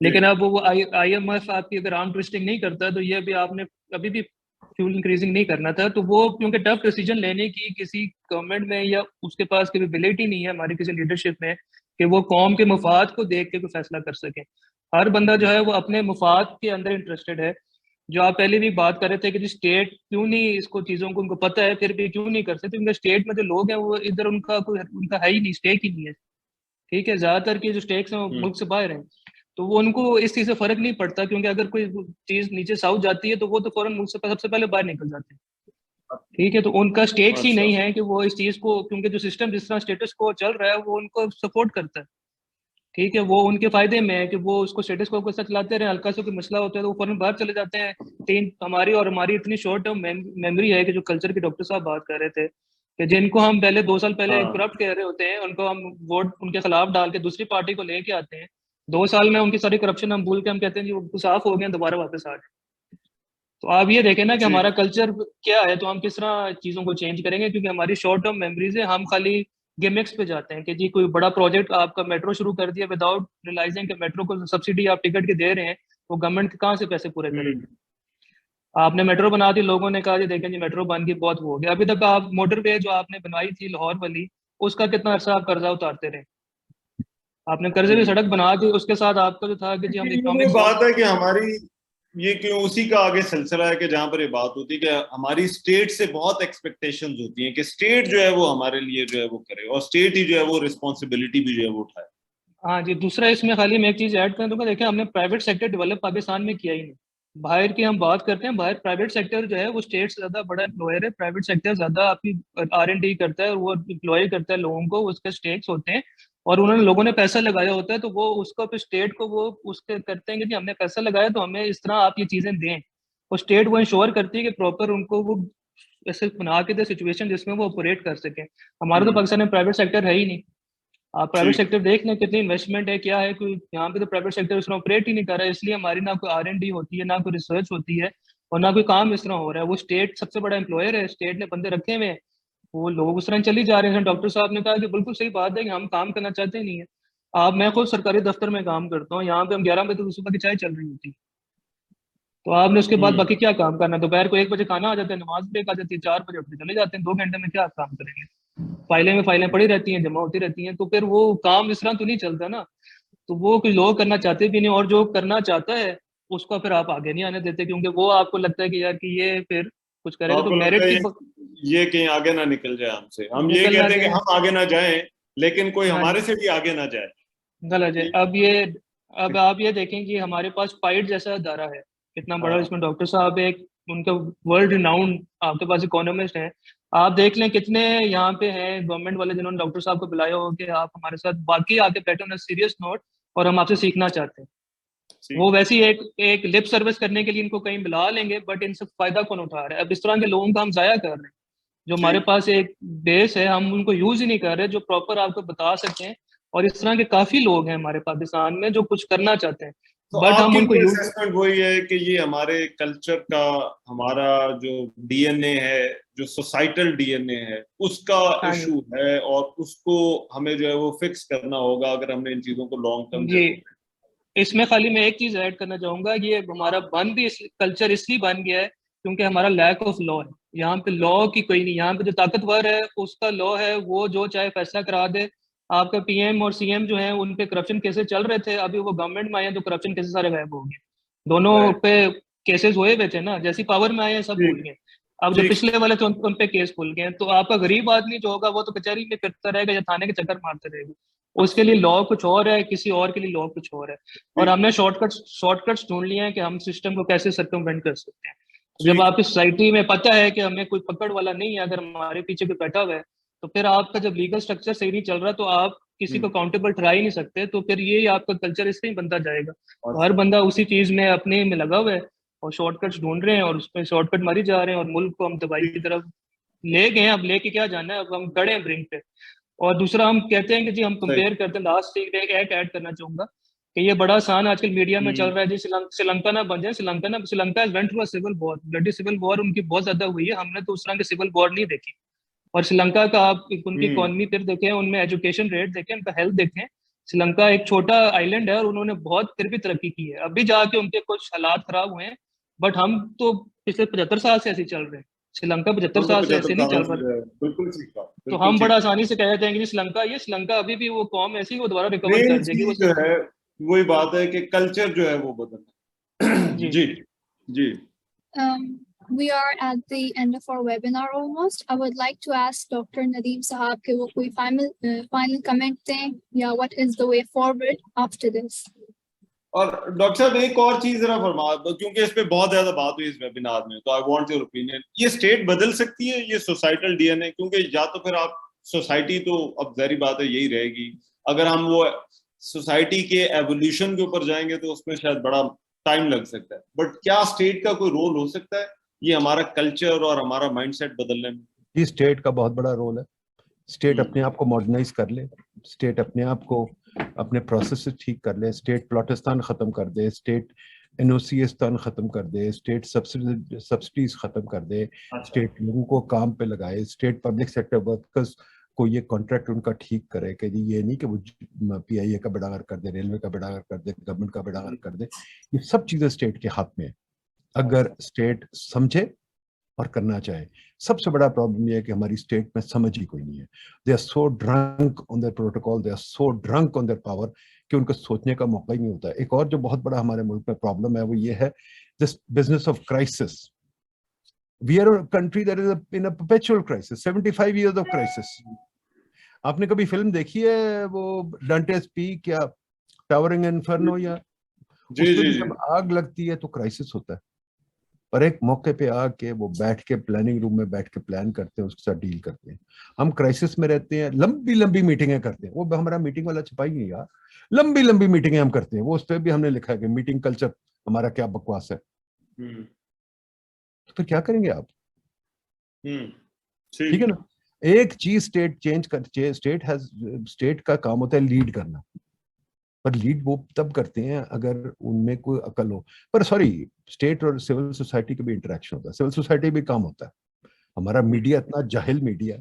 लेकिन अब वो आईएमएफ आपकी अगर आर्म ट्विस्टिंग नहीं करता, तो ये भी आपने अभी भी फ्यूल इंक्रीजिंग नहीं करना था। तो वो क्योंकि टफ डिसीजन लेने की किसी गवर्नमेंट में या उसके पास कैपेबिलिटी नहीं है हमारी किसी लीडरशिप में कि वो कौम के मफाद को देख के कोई फैसला कर सके। हर बंदा जो है वो अपने मफाद के अंदर इंटरेस्टेड है। जो आप पहले भी बात कर रहे थे कि स्टेट क्यों नहीं इसको चीजों को उनको पता है फिर भी क्यों नहीं कर सकते, क्योंकि स्टेट में जो लोग हैं वो इधर उनका कोई उनका है ही नहीं, स्टेक ही नहीं है। ठीक है, ज्यादातर के जो स्टेक्स हैं वो मुल्क से बाहर हैं, तो वो उनको इस चीज से फर्क नहीं पड़ता, क्योंकि अगर कोई चीज नीचे साउथ जाती है तो वो तो फौरन मुल्क से सबसे पहले बाहर निकल जाते हैं। ठीक है, तो उनका स्टेक्स ही नहीं है कि वो इस चीज को, क्योंकि जो सिस्टम जिस तरह स्टेटस को चल रहा है वो उनको सपोर्ट करता है। ठीक है, वो उनके फायदे में है कि वो उसको स्टेटस को साथ चलाते रहे, हल्का सा कोई मसला होता है तो वो फौरन बाहर चले जाते हैं। हमारी इतनी शॉर्ट टर्म मेमोरी है कि जो कल्चर के डॉक्टर साहब बात कर रहे थे कि जिनको हम पहले 2 साल पहले करप्ट कह रहे होते हैं, उनको हम वोट उनके खिलाफ डाल के दूसरी पार्टी को लेके आते हैं, 2 साल में उनकी सारी करप्शन हम भूल के हम कहते हैं जी वो साफ हो गए, दोबारा वापस आ गए। तो आप ये देखें ना कि हमारा कल्चर क्या है, तो हम किस तरह चीजों को चेंज करेंगे, क्योंकि हमारी शॉर्ट टर्म मेमोरीज है। हम खाली गिमिक्स पे जाते हैं कि जी कोई बड़ा प्रोजेक्ट आपका मेट्रो शुरू कर दिया विदाउट रियलाइजिंग कि मेट्रो को सब्सिडी आप टिकट के दे रहे हैं, वो गवर्नमेंट के कहाँ से पैसे पूरे करेंगे। आपने मेट्रो बना दी, लोगों ने कहा जी देखें जी मेट्रो बन गई, बहुत वो हो गया। अभी तक आप मोटरवे जो आपने बनवाई थी लाहौर वाली, उसका कितना अर्सा आप कर्जा उतारते रहे, आपने कर्जे भी सड़क बना दी, उसके साथ आपका जो था कि जी हम इकोनॉमिक बात है कि हमारी ये क्यों उसी का आगे सिलसिला है कि जहां पर ये बात होती है कि हमारी स्टेट से बहुत एक्सपेक्टेशंस होती हैं कि स्टेट जो है वो हमारे लिए जो है वो करे और स्टेट ही जो है वो रिस्पॉन्सिबिलिटी भी जो है वो उठाए। हाँ जी, दूसरा इसमें खाली मैं एक चीज ऐड कर दूंगा, देखिए हमने प्राइवेट सेक्टर डेवलप पाकिस्तान में किया ही नहीं। बाहर की हम बात करते हैं, बाहर प्राइवेट सेक्टर जो है वो स्टेट से ज्यादा बड़ा एम्प्लॉयर है, प्राइवेट सेक्टर ज्यादा आपकी R&D करता है और वो एम्प्लॉय करता है लोगों को, उसके स्टेक्स होते हैं और उन्होंने लोगों ने पैसा लगाया होता है, तो वो उसको फिर स्टेट को वो उसके करते हैं कि हमने पैसा लगाया तो हमें इस तरह आप ये चीजें दें, और स्टेट वो इंश्योर करती है कि प्रॉपर उनको वो ऐसे बना के दे सिचुएशन जिसमें वो ऑपरेट कर सके। हमारा तो पाकिस्तान में प्राइवेट सेक्टर है ही नहीं। आप प्राइवेट सेक्टर देख लें कितनी इन्वेस्टमेंट है, क्या है, कोई यहाँ पे तो प्राइवेट सेक्टर उसमें ऑपरेट ही नहीं कर रहा है, इसलिए हमारी ना कोई R&D होती है, ना कोई रिसर्च होती है और ना कोई काम इस तरह हो रहा है। वो स्टेट सबसे बड़ा एम्प्लॉयर है, स्टेट ने बंदे रखे हुए हैं, वो लोग उस तरह चली जा रहे हैं। डॉक्टर साहब ने कहा कि बिल्कुल सही बात है कि हम काम करना चाहते नहीं है। मैं खुद सरकारी दफ्तर में काम करता हूँ, यहाँ पे हम 11 बजे तो सुबह की चाय चल रही होती है, तो आपने उसके बाद बाकी क्या काम करना, दोपहर को 1 बजे खाना आ जाता है, नमाज ब्रेक आ जाती है, 4 बजे उठ के चले जाते हैं, 2 घंटे में क्या काम करेंगे, फाइलें पड़ी रहती हैं, जमा होती रहती हैं, तो फिर वो काम इस तरह तो नहीं चलता ना। तो वो कुछ लोग करना चाहते भी नहीं, और जो करना चाहता है उसको फिर आप आगे नहीं आने देते, क्योंकि वो आपको लगता है कि यार कि ये फिर कुछ करेगा तो मेरिट की ये कहीं आगे ना निकल जाए हमसे, हम ये कहते हैं कि हम आगे ना जाएं लेकिन कोई हमारे से भी आगे ना जाए, गलत है। अब आप ये देखें कि हमारे पास पाइट जैसा अदारा है इतना बड़ा, इसमें डॉक्टर साहब एक उनका वर्ल्ड रिनाउंड आपके पास इकोनॉमिस्ट हैं, आप देख लें कितने यहाँ पे हैं गवर्नमेंट वाले जिन्होंने डॉक्टर साहब को बुलाया हो कि आप हमारे साथ बाकी आके बैठे ऑन सीरियस नोट और हम आपसे सीखना चाहते हैं। वो वैसी एक लिप सर्विस करने के लिए इनको कहीं बुला लेंगे, बट इनसे फायदा कौन उठा रहा है। अब इस तरह के लोगों को हम जाया कर रहे हैं, जो हमारे पास एक बेस है हम उनको यूज ही नहीं कर रहे जो प्रॉपर आपको बता सकते हैं। और इस तरह के काफी लोग हैं हमारे पाकिस्तान में जो कुछ करना चाहते हैं, तो बट हम उनको यूज असेसमेंट वही है कि ये हमारे कल्चर का, हमारा जो डीएनए है, जो सोसाइटल डीएनए है, उसका इशू है और उसको हमें जो है वो फिक्स करना होगा अगर हमने इन चीजों को लॉन्ग टर्म। जी, इसमें खाली मैं एक चीज ऐड करना चाहूंगा, ये हमारा कल्चर इसलिए बन गया है क्योंकि हमारा लैक ऑफ लॉ है। यहाँ पे लॉ की कोई नहीं, यहाँ पे जो ताकतवर है उसका लॉ है, वो जो चाहे फैसला करा दे। आपका PM और CM जो है उन पे करप्शन केसेस चल रहे थे, अभी वो गवर्नमेंट में आए हैं तो करप्शन केसेस सारे गायब हो गए। दोनों पे केसेस हुए हुए थे ना, जैसी पावर में आए हैं सब भूल गए। अब जो पिछले वाले थे उन पे केस खुल गए। तो आपका गरीब आदमी जो होगा वो तो कचहरी में फिरता रहेगा या थाने के चक्कर मारते रहेगा। उसके लिए लॉ कुछ और है, किसी और के लिए लॉ कुछ और है, और हमने शॉर्टकट्स ढूंढ लिए हैं कि हम सिस्टम को कैसे सर्कमवेंट कर सकते हैं। जब आपकी सोसाइटी में पता है कि हमें कोई पकड़ वाला नहीं है, अगर हमारे पीछे कोई बैठा हुआ है, तो फिर आपका जब लीगल स्ट्रक्चर सही नहीं चल रहा तो आप किसी को काउंटेबल ठहरा ही नहीं सकते, तो फिर ये आपका कल्चर इससे ही बनता जाएगा। तो हर बंदा उसी चीज में अपने में लगा हुआ है और शॉर्टकट्स ढूंढ रहे हैं और उसमें शॉर्टकट मारी जा रहे हैं और मुल्क को हम तबाही की तरफ ले गए हैं। अब लेके क्या जाना है, अब हम खड़े हैं ब्रिंक पे। और दूसरा हम कहते हैं कि जी हम कंपेयर करते हैं, लास्ट एक ऐड करना चाहूंगा कि ये बड़ा आसान आजकल मीडिया में चल रहा है जी, श्रीलंका ना बन जाए। Sri Lanka went through a civil war, bloody civil war उनकी बहुत ज्यादा हुई है, हमने तो उस तरह की सिविल वॉर नहीं देखी। और श्रीलंका का आप उनकी इकोनॉमी फिर देखें, उनमें एजुकेशन रेट देखें, उनका हेल्थ देखें। श्रीलंका एक छोटा आइलैंड है और उन्होंने बहुत फिर भी तरक्की की है। अभी जाके उनके कुछ हालात खराब हुए हैं, बट हम तो पिछले 75 साल से ऐसे चल रहे हैं। श्रीलंका 75 हम तो साल से 75 ऐसे नहीं सालों चल रहा। से बिल्कुल ठीक बात, तो बिल्कुल हम ठीक। बड़ा आसानी से कह जाएंगे श्रीलंका, ये श्रीलंका अभी भी वो कौम ऐसी वो दोबारा रिकवर मेन कर जाएगी। वो चीज जो है वही बात है कि कल्चर जो है वो बदलना। जी जी जी। We are at the end of our webinar almost. I would like to ask Dr. Nadeem Sahab कि वो कोई final comment दें या what is the way forward after this? और डॉक्टर साहब एक और चीज जरा फरमा, क्योंकि इस पे बहुत ज्यादा बात हुई इस वेबिनार में, तो आई वांट योर ओपिनियन। ये स्टेट बदल सकती है, ये सोसाइटल डीएनए? क्योंकि या तो फिर आप सोसाइटी तो अब जाहिर बात है यही रहेगी, अगर हम वो सोसाइटी के एवोल्यूशन के ऊपर जाएंगे तो उसमें शायद बड़ा टाइम लग सकता है, बट क्या स्टेट का कोई रोल हो सकता है ये हमारा कल्चर और हमारा माइंडसेट बदलने में? ये स्टेट का बहुत बड़ा रोल है। स्टेट अपने आप को मॉडर्नाइज कर ले, स्टेट अपने आप को अपने प्रोसेस ठीक कर ले, स्टेट प्लॉटिस्तान खत्म कर दे, स्टेट एनओसीएस्तान खत्म कर दे, स्टेट सब्सिडीज खत्म कर दे, स्टेट लोगों को काम पे लगाए, स्टेट पब्लिक सेक्टर वर्कर्स को ये कॉन्ट्रैक्ट उनका ठीक करे कि जी ये नहीं कि वो पीआईए का बेड़ागर कर दे, रेलवे का बेड़ागर कर दे, गवर्नमेंट का बेड़ागर कर दे। ये सब चीजें स्टेट के हाथ में है, अगर स्टेट समझे और करना चाहे। सबसे बड़ा प्रॉब्लम यह है कि हमारी स्टेट में समझ ही कोई नहीं है। They are so drunk on their protocol, they are so drunk on their power कि उनको सोचने का मौका ही नहीं होता है। एक और जो बहुत बड़ा हमारे मुल्क में प्रॉब्लम है वो ये है this business of crisis. We are a country that is in a perpetual crisis, 75 years of crisis. आपने कभी फिल्म देखी है वो डांटेस पीक या टावरिंग इन्फर्नो? या उसमें भी जब आग लगती है तो क्राइसिस होता है, पर एक मौके पे आके वो बैठ के प्लानिंग रूम में बैठ के प्लान करते हैं, उसके साथ डील करते हैं। हम क्राइसिस में रहते हैं, लंबी लंबी मीटिंगें करते हैं। वो हमारा मीटिंग वाला छपाई नहीं यार, लंबी लंबी मीटिंगें हम करते हैं। वो उस पर भी हमने लिखा है कि मीटिंग कल्चर हमारा क्या बकवास है। तो फिर क्या करेंगे आप? ठीक है ना। एक चीज स्टेट चेंज कर, स्टेट का काम होता है लीड करना, पर लीड वो तब करते हैं अगर उनमें कोई अकल हो। पर सॉरी, स्टेट और सिविल सोसाइटी का भी इंटरेक्शन होता है, सिविल सोसाइटी भी काम होता है। हमारा मीडिया इतना जाहिल मीडिया,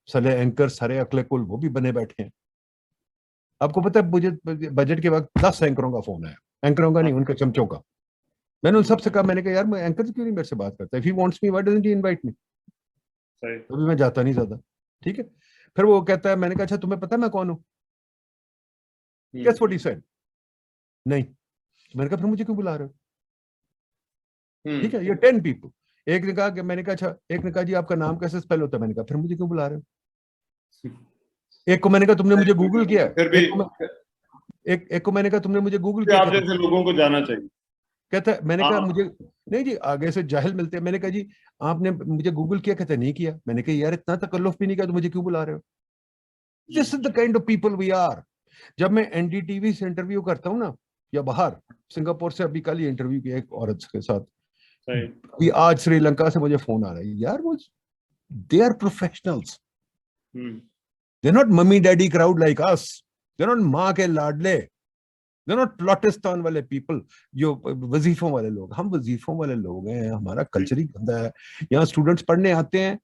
सारे एंकर सारे अकले कुल वो भी बने बैठे हैं। आपको पता है मुझे बजट के वक्त 10 एंकरों का फोन आया, एंकरों का नहीं, उनके चमचों का। मैंने उन सबसे कहा, मैंने कहा यार मैं एंकर क्यों नहीं मेरे से बात करता? If he wants me why doesn't he invite me? अभी मैं जाता नहीं ज्यादा, ठीक है। फिर वो कहता है, मैंने कहा अच्छा तुम्हें पता है मैं कौन हूं? Guess what he said? नहीं। मैंने कहा फिर मुझे क्यों बुला रहे हो? ठीक है, ये 10 पीपल। एक ने कहा कि, मैंने कहा अच्छा, एक ने कहा जी आपका नाम कैसे स्पेल होता है? मैंने कहा फिर मुझे क्यों बुला रहे हो? एक को मैंने कहा तुमने मुझे गूगल किया, एक को मैंने कहा तुमने मुझे गूगल किया। आप जैसे लोगों को जाना चाहिए। कहता है, मैंने कहा मुझे नहीं जी, आगे से जाहिल मिलते हैं। मैंने कहा जी आपने मुझे गूगल किया? कहते नहीं किया। मैंने कहा यार इतना तकल्लुफ भी नहीं किया तो मुझे क्यों बुला रहे हो? This is the kind of people we are. जब मैं एनडीटीवी से इंटरव्यू करता हूँ ना, या बाहर सिंगापुर से अभी कल ही इंटरव्यू किया एक औरत के साथ, अभी आज श्रीलंका से मुझे फोन आ रहा है यार, वो they are professionals, they not mummy daddy crowd like us, they not माँ के लाडले, दे नॉट प्लॉटिस्तान वाले पीपल जो वजीफों वाले लोग। हम वजीफों वाले लोग हैं, हमारा कल्चर ही गंदा है। यहाँ स्टूडेंट्स पढ़ने आते हैं,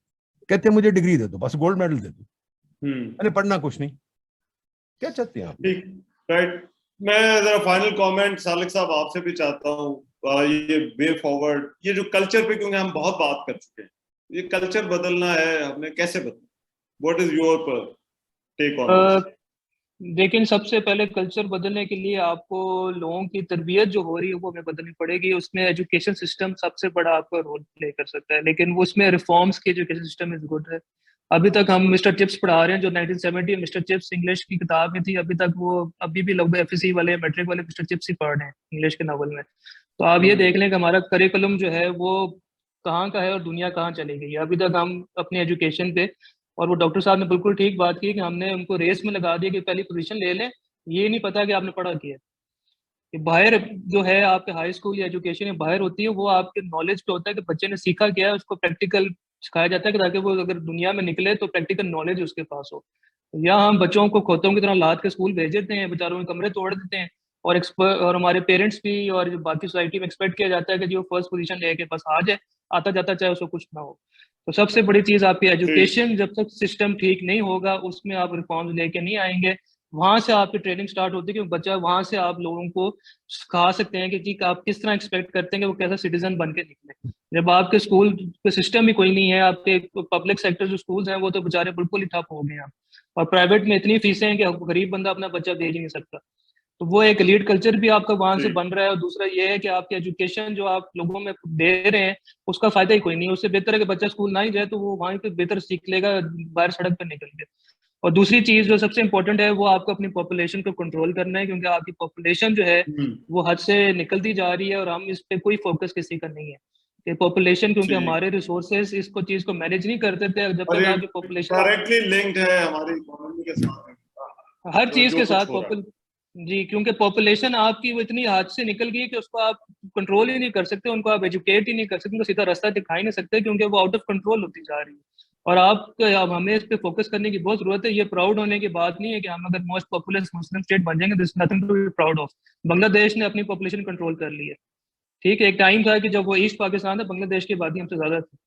कहते हैं मुझे डिग्री दे दो, बस गोल्ड मेडल दे दो, मैंने पढ़ना कुछ नहीं। क्या चाहते हैं आप? ठीक, राइट। मैं जरा फाइनल कमेंट सालिक साहब आपसे भी चाहता हूँ, ये वे फॉरवर्ड, ये जो कल्चर पे, क्योंकि हम बहुत बात कर चुके हैं, ये कल्चर बदलना है, हमने कैसे बदलना? What is your take on? लेकिन सबसे पहले कल्चर बदलने के लिए आपको लोगों की तरबियत जो हो रही है वो हमें बदलनी पड़ेगी। उसमें एजुकेशन सिस्टम सबसे बड़ा आपका रोल प्ले कर सकता है, लेकिन वो उसमें रिफॉर्म्स के एजुकेशन सिस्टम इज गुड है, अभी तक हम मिस्टर चिप्स पढ़ा रहे हैं, जो 1970 मिस्टर चिप्स इंग्लिश की किताब में थी, अभी तक वो अभी भी लगभग एफएससी वाले मैट्रिक वाले मिस्टर चिप्स ही पढ़ रहे हैं इंग्लिश के नावल में। तो आप ये देख लें कि हमारा करिकुलम जो है वो कहाँ का है और दुनिया कहाँ चली गई है। अभी तक हम अपने एजुकेशन पे, और वो डॉक्टर साहब ने बिल्कुल ठीक बात की कि हमने उनको रेस में लगा दिया कि पहली पोजीशन ले लें, ये नहीं पता कि आपने पढ़ा किया कि बाहर जो है आपके हाई स्कूल या एजुकेशन या बाहर होती है, वो आपके नॉलेज पे होता है कि बच्चे ने सीखा क्या है, उसको प्रैक्टिकल सिखाया जाता है कि ताकि वो अगर दुनिया में निकले तो प्रैक्टिकल नॉलेज उसके पास हो। या हम बच्चों को खोतों की तरह लाद के स्कूल भेज देते हैं, बेचारों के कमरे तोड़ देते हैं, और और हमारे पेरेंट्स भी और जो बाकी सोसाइटी में एक्सपेक्ट किया जाता है कि जो फर्स्ट पोजीशन लेके बस आ जाए, आता जाता चाहे उसको कुछ ना हो। तो सबसे बड़ी चीज आपकी एजुकेशन, जब तक सिस्टम ठीक नहीं होगा उसमें आप रिफॉर्म्स लेके नहीं आएंगे, वहां से आपकी ट्रेनिंग स्टार्ट होती है कि बच्चा वहां से आप लोगों को सिखा सकते हैं कि आप किस तरह एक्सपेक्ट करते हैं कि वो कैसा सिटीजन बन के निकले। जब आपके स्कूल के सिस्टम ही कोई नहीं है, आपके पब्लिक सेक्टर जो स्कूल्स हैं वो तो बेचारे बिल्कुल ही ठप हो गए हैं, और प्राइवेट में इतनी फीसें हैं कि गरीब बंदा अपना बच्चा भेज ही नहीं सकता। तो वो एक लीड कल्चर भी आपका वहां से बन रहा है, और दूसरा ये है कि आपकी एजुकेशन जो आप लोगों में दे रहे हैं उसका फायदा ही कोई नहीं है। उससे बेहतर है कि बच्चा स्कूल ना ही जाए, तो वो वहां पे बेहतर सीख लेगा बाहर सड़क पर निकल के। और दूसरी चीज जो सबसे इंपॉर्टेंट है वो आपको अपनी पॉपुलेशन को कंट्रोल करना है, क्योंकि आपकी पॉपुलेशन जो है वो हद से निकलती जा रही है, और हम इस पे कोई फोकस किसी का नहीं है कि पॉपुलेशन, क्योंकि हमारे रिसोर्सेज इसको चीज को मैनेज नहीं करते थे। जब तक आपकी पॉपुलेशन डायरेक्टली लिंक्ड है हमारी इकोनॉमी के साथ, हर चीज के साथ है। जी, क्योंकि पॉपुलेशन आपकी वो इतनी हाथ से निकल गई कि उसको आप कंट्रोल ही नहीं कर सकते, उनको आप एजुकेट ही नहीं कर सकते, उनको सीधा रास्ता दिखा ही नहीं सकते, क्योंकि वो आउट ऑफ कंट्रोल होती जा रही है। और अब हमें इस पे फोकस करने की बहुत जरूरत है। ये प्राउड होने की बात नहीं है कि हम अगर मोस्ट पॉपुलस मुस्लिम स्टेट बन जाएंगे, this nothing to be proud of. Bangladesh ने अपनी पॉपुलेशन कंट्रोल कर ली है, ठीक है। एक टाइम था कि जब वो ईस्ट पाकिस्तान था, बांग्लादेश की आबादी हमसे ज्यादा थी,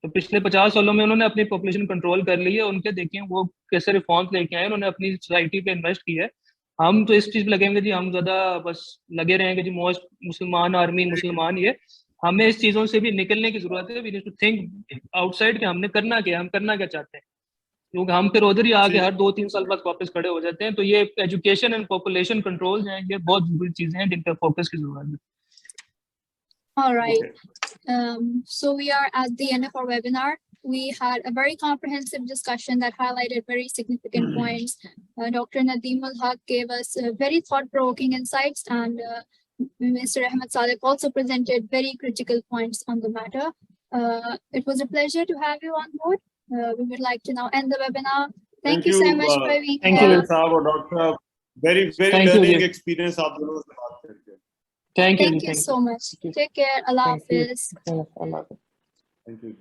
तो पिछले 50 सालों में उन्होंने अपनी पॉपुलेशन कंट्रोल कर ली है। उनके देखिए वो कैसे रिफॉर्म्स लेके आए, उन्होंने अपनी सोसाइटी पे इन्वेस्ट किया है। हम तो इस चीज पे लगेंगे जी, हम ज्यादा बस लगे रहेंगे जी मोस्ट मुसलमान आर्मी मुसलमान, ये हमें इस चीजों से भी निकलने की जरूरत है। We need to think outside कि हमने करना क्या, हम करना क्या चाहते हैं, क्योंकि हम फिर उधर ही आके हर 2-3 साल बाद वापस खड़े हो जाते हैं। तो ये एजुकेशन एंड पॉपुलेशन कंट्रोल हैं, ये बहुत जरूरी चीजें हैं जिन पर फोकस की जरूरत है। All right. So we are at the end of our webinar. We had a very comprehensive discussion that highlighted very significant points. Dr. Nadeem Ul-Haq gave us very thought-provoking insights, and Mr. Ahmed Sadiq also presented very critical points on the matter. It was a pleasure to have you on board. We would like to now end the webinar. Thank you so much for being thank here. you साहब और doctor, very learning experience आप दोनों से बात करके। Thank you so much. Take care. Allah Hafiz. Allah. Thank you.